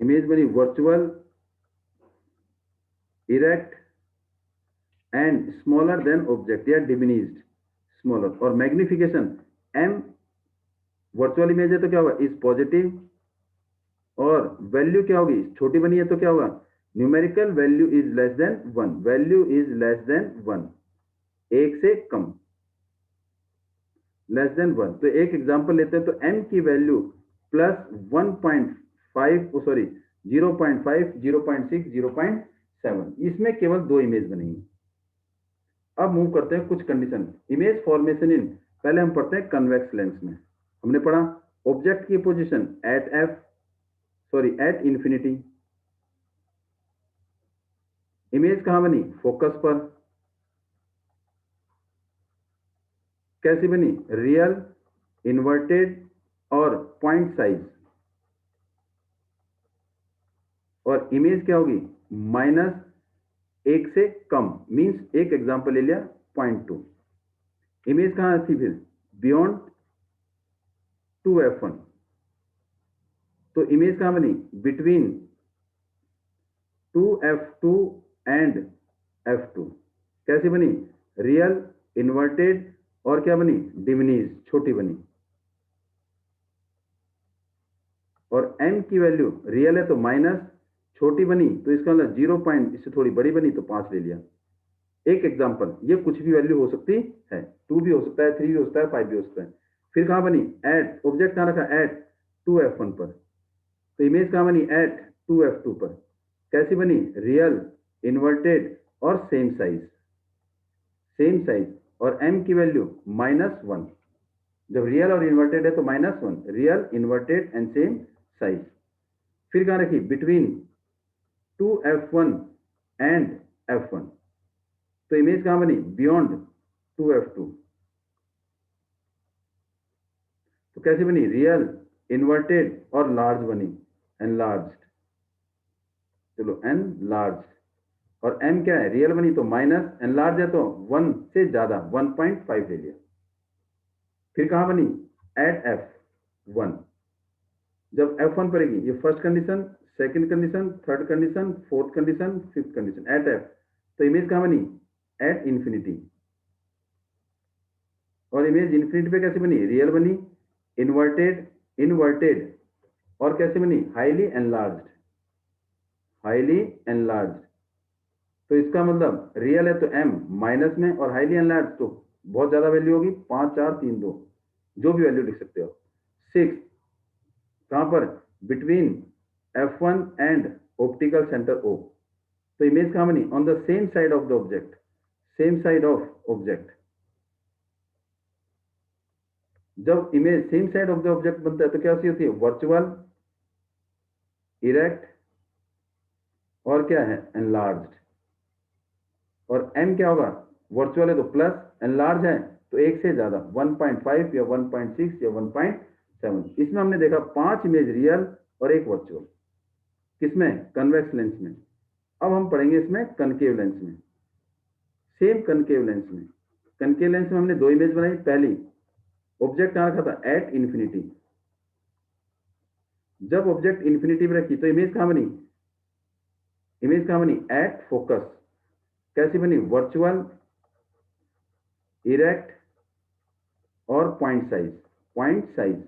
इमेज बनी virtual, erect, and smaller than object या डिमिनिज्ड, स्मॉलर, और मैग्निफिकेशन m वर्चुअल इमेज है तो क्या होगा, इज पॉजिटिव, और वैल्यू क्या होगी, छोटी बनी है तो क्या होगा, numerical value is less than 1, value is less than 1, एक से कम, लेस देन 1। तो एक एग्जांपल लेते हैं, तो m की वैल्यू प्लस 1.5 सॉरी 0.5, 0.6, 0.7, इसमें केवल दो इमेज बनेंगी। अब मूव करते हैं कुछ कंडीशन, इमेज फॉर्मेशन इन, पहले हम पढ़ते हैं कन्वेक्स लेंस में। हमने पढ़ा ऑब्जेक्ट की position at F sorry at infinity, image कहां बनी, फोकस पर, कैसी बनी, रियल, इन्वर्टेड और पॉइंट साइज, और इमेज क्या होगी, माइनस एक से कम, मींस एक एग्जांपल ले लिया 0.2, इमेज कहां थी फिर, बियॉन्ड 2f1, तो इमेज कहां बनी, बिटवीन 2f2 एंड f2, कैसी बनी, रियल, इन्वर्टेड और क्या बनी, डिमिनीज, छोटी बनी, और m की वैल्यू रियल है तो माइनस, छोटी बनी तो इसका मतलब 0 पॉइंट, इससे थोड़ी बड़ी बनी तो 5 ले लिया। एक एग्जांपल, ये कुछ भी वैल्यू हो सकती है, 2 भी हो सकता है, 3 भी हो सकता है, 5 भी हो सकता है। फिर कहां बनी, एट, ऑब्जेक्ट कहां रखा, एट 2f1 पर, तो इमेज कहां बनी, एट 2f2 पर, कैसी बनी, रियल, इन्वर्टेड और सेम साइज, सेम साइज, और m की वैल्यू -1, जब रियल और इन्वर्टेड है तो -1, real, inverted and same size. फिर कहां रखी, बिटवीन 2f1 एंड f1, तो इमेज कहां बनी, बियॉन्ड 2f2, तो कैसी बनी, रियल, इन्वर्टेड और लार्ज बनी, एनलार्ज्ड, चलो एनलार्ज, और m क्या है, रियल बनी तो माइनस, एनलार्ज है तो 1 से ज्यादा 1.5 ले लिया। फिर कहां बनी, एट f1, जब f1 पड़ेगी, ये first condition, second condition, third condition, fourth condition, fifth condition, at f, तो इमेज कहां बनी, एट इंफिनिटी, और इमेज इंफिनिटी पे कैसे बनी, रियल बनी, इन्वर्टेड, इन्वर्टेड और कैसे बनी, हाईली एनलार्ज्ड, हाईली एनलार्ज्ड, तो इसका मतलब रियल है तो m माइनस में, और हाईली एनलार्ज तो बहुत ज्यादा वैल्यू होगी, 5, 4, 3, 2, जो भी वैल्यू लिख सकते हो। 6 कहां पर, between f1 and optical centre O, तो इमेज कहां बनी, on the same side of the object, same side of object, जब image same side of the object बनता है तो क्या सी होती है, वर्चुअल, इरेक्ट और क्या है, एनलार्ज्ड, और m क्या होगा, वर्चुअल है तो प्लस, एनलार्ज है तो एक से ज्यादा 1.5 या 1.6 या 1.7। इसमें हमने देखा 5 इमेज रियल और एक वर्चुअल, किसमें, कन्वेक्स लेंस में। अब हम पढ़ेंगे इसमें कनकेव लेंस में, सेम कनकेव लेंस में। कनकेव लेंस में हमने दो इमेज बनाई, पहली ऑब्जेक्ट कहां रखा था, एट इंफिनिटी, जब ऑब्जेक्ट इंफिनिटी में रखी तो इमेज कहां बनी, इमेज कहां बनी, एट फोकस, कैसी बनी, वर्चुअल, इरेक्ट और पॉइंट साइज, पॉइंट साइज,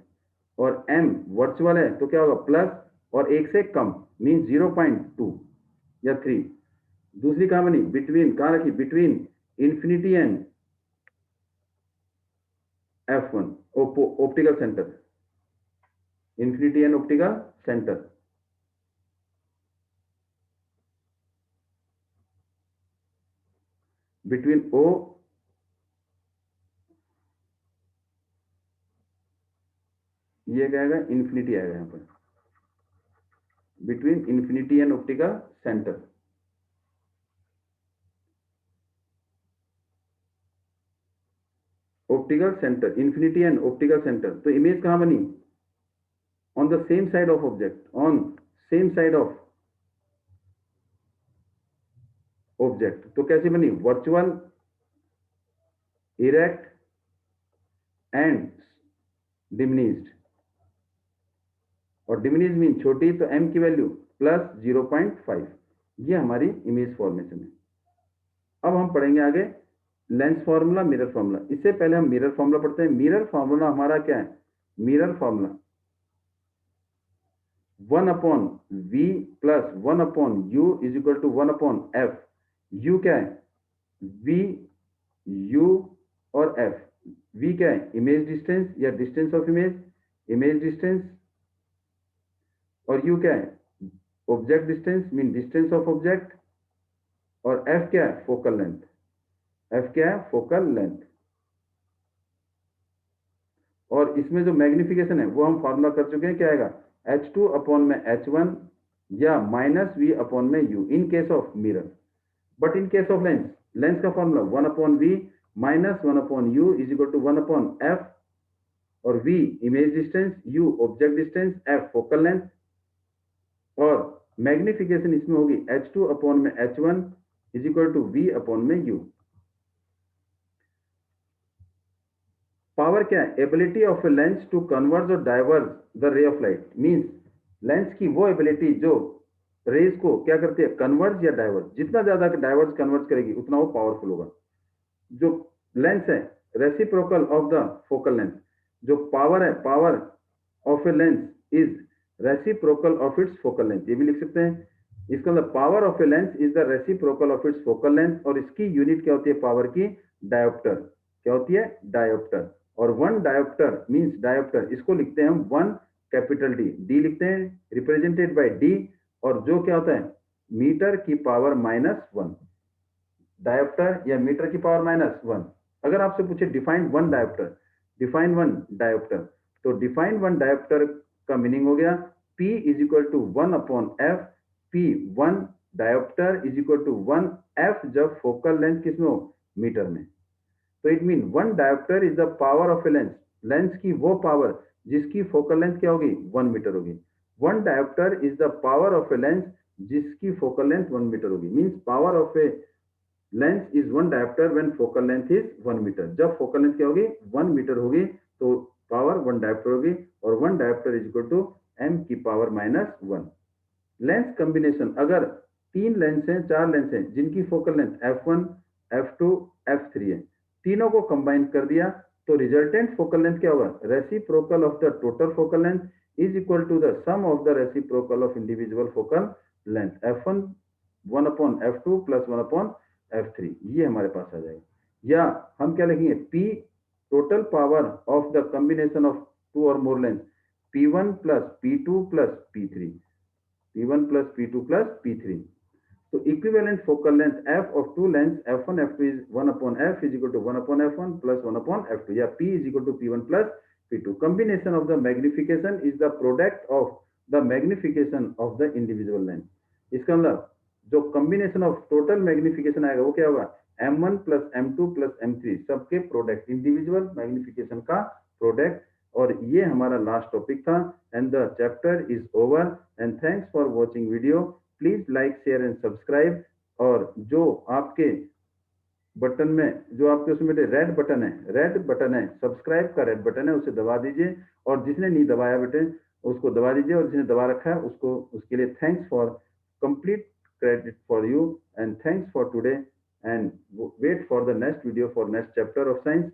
और m वर्चुअल है तो क्या होगा, प्लस और एक से कम, मीन 0.2 या 3। दूसरी कहां बनी, बिटवीन, कहां रखी, between infinity and f1 optical centre, infinity and optical centre, between O, ये क्या आएगा, इंफिनिटी आएगा यहां पर, between infinity and optical centre, optical centre, infinity and optical centre, तो इमेज कहां बनी, on the same side of object, on same side of object, तो कैसी बनी, वर्चुअल, इरेक्ट एंड डिमिनिज्ड, और डिमिनिज मीन छोटी, तो m की वैल्यू प्लस 0.5, ये हमारी इमेज फॉर्मेशन है। अब हम पढ़ेंगे आगे लेंस फॉर्मूला, मिरर फॉर्मूला। इससे पहले हम मिरर फॉर्मूला पढ़ते हैं। मिरर फॉर्मूला हमारा क्या है, mirror formula 1/v plus 1/u is equal to 1/f। u क्या है? v, u और f। v क्या है? इमेज डिस्टेंस या डिस्टेंस ऑफ इमेज डिस्टेंस। और u क्या है? Object distance mean distance of object. और f क्या है? Focal length. f क्या है? Focal length. और इसमें जो मैग्निफिकेशन है वो हम फॉर्मूला कर चुके हैं, क्या आएगा? h2 अपॉन में h1 या माइनस v अपॉन में u in case of mirror. But in case of lens, lens का formula 1/v minus 1/u is equal to 1/f। और v image distance, u object distance, f focal length. और magnification इसमें होगी h2 upon में h1 is equal to v upon में u। Power क्या है? Ability of a lens to converge और diverge the ray of light. Means lens की वो एबिलिटी जो रेज को क्या करती है? कन्वर्ज या डाइवर्ज। जितना ज्यादा डाइवर्ज कन्वर्ज करेगी उतना वो पावरफुल होगा। जो लेंस है reciprocal of the focal length. जो पावर है, power of a lens is reciprocal of its focal length. ये भी लिख सकते हैं। इसका मतलब power of a lens is the reciprocal of its focal length. और इसकी यूनिट क्या होती है पावर की? डायोप्टर। क्या होती है? डायोप्टर। और 1 डायोप्टर मींस डायोप्टर, इसको लिखते हैं हम 1 कैपिटल डी। डी लिखते हैं रिप्रेजेंटेड बाय डी। और जो क्या होता है? मीटर की पावर -1। डायोप्टर या मीटर की पावर -1। अगर आपसे पूछे डिफाइन 1 डायोप्टर, डिफाइन 1 डायोप्टर, तो डिफाइन 1 डायोप्टर का मीनिंग हो गया P is equal to 1/f। P 1 dioptre is equal to 1f जब फोकल लेंथ किसमें हो? मीटर में। तो it mean 1 dioptre is the power of a lens. Lens की वो पावर जिसकी फोकल लेंथ क्या होगी? 1 मीटर होगी। 1 dioptre is the power of a lens जिसकी फोकल लेंथ 1 मीटर होगी। Means power of a lens is 1 dioptre when focal length is 1 metre. जब focal length क्या होगी? 1 मीटर होगी तो पावर 1 डायोप्टर होगी। और 1 dioptre is equal to m की पावर -1। लेंस कॉम्बिनेशन, अगर 3 लेंस हैं, 4 लेंस हैं जिनकी focal length f1, f2, f3 है, तीनों को कंबाइन कर दिया तो रिजल्टेंट फोकल लेंथ क्या होगा? Reciprocal of the total focal length is equal to the sum of the reciprocal of individual focal length. f1 1/f2 plus 1/f3, ये हमारे पास आ जाएगा। या हम क्या लिखेंगे? P total power of the combination of 2 और more length, P1 plus P2 plus P3, P1 plus P2 plus P3। So equivalent focal length f of two lengths f1 f2 is 1/f is equal to 1/f1 plus 1/f2. Yeah, p is equal to p1 plus p2. Combination of the magnification is the product of the magnification of the individual length. इसका मतलब जो combination of total magnification आएगा वो क्या होगा? m1 plus m2 plus m3 सबके product, individual magnification का product. और ये हमारा लास्ट टॉपिक था and the chapter is over and thanks for watching video. Please like share and subscribe. और जो आपके बटन में, जो आपके उसमें रेड बटन है, सब्सक्राइब का रेड बटन है, उसे दबा दीजिए। और जिसने नहीं दबाया बटन उसको दबा दीजिए। और जिसने दबा रखा है उसको, उसके लिए thanks for complete credit for you and thanks for today and wait for the next video for next chapter of science.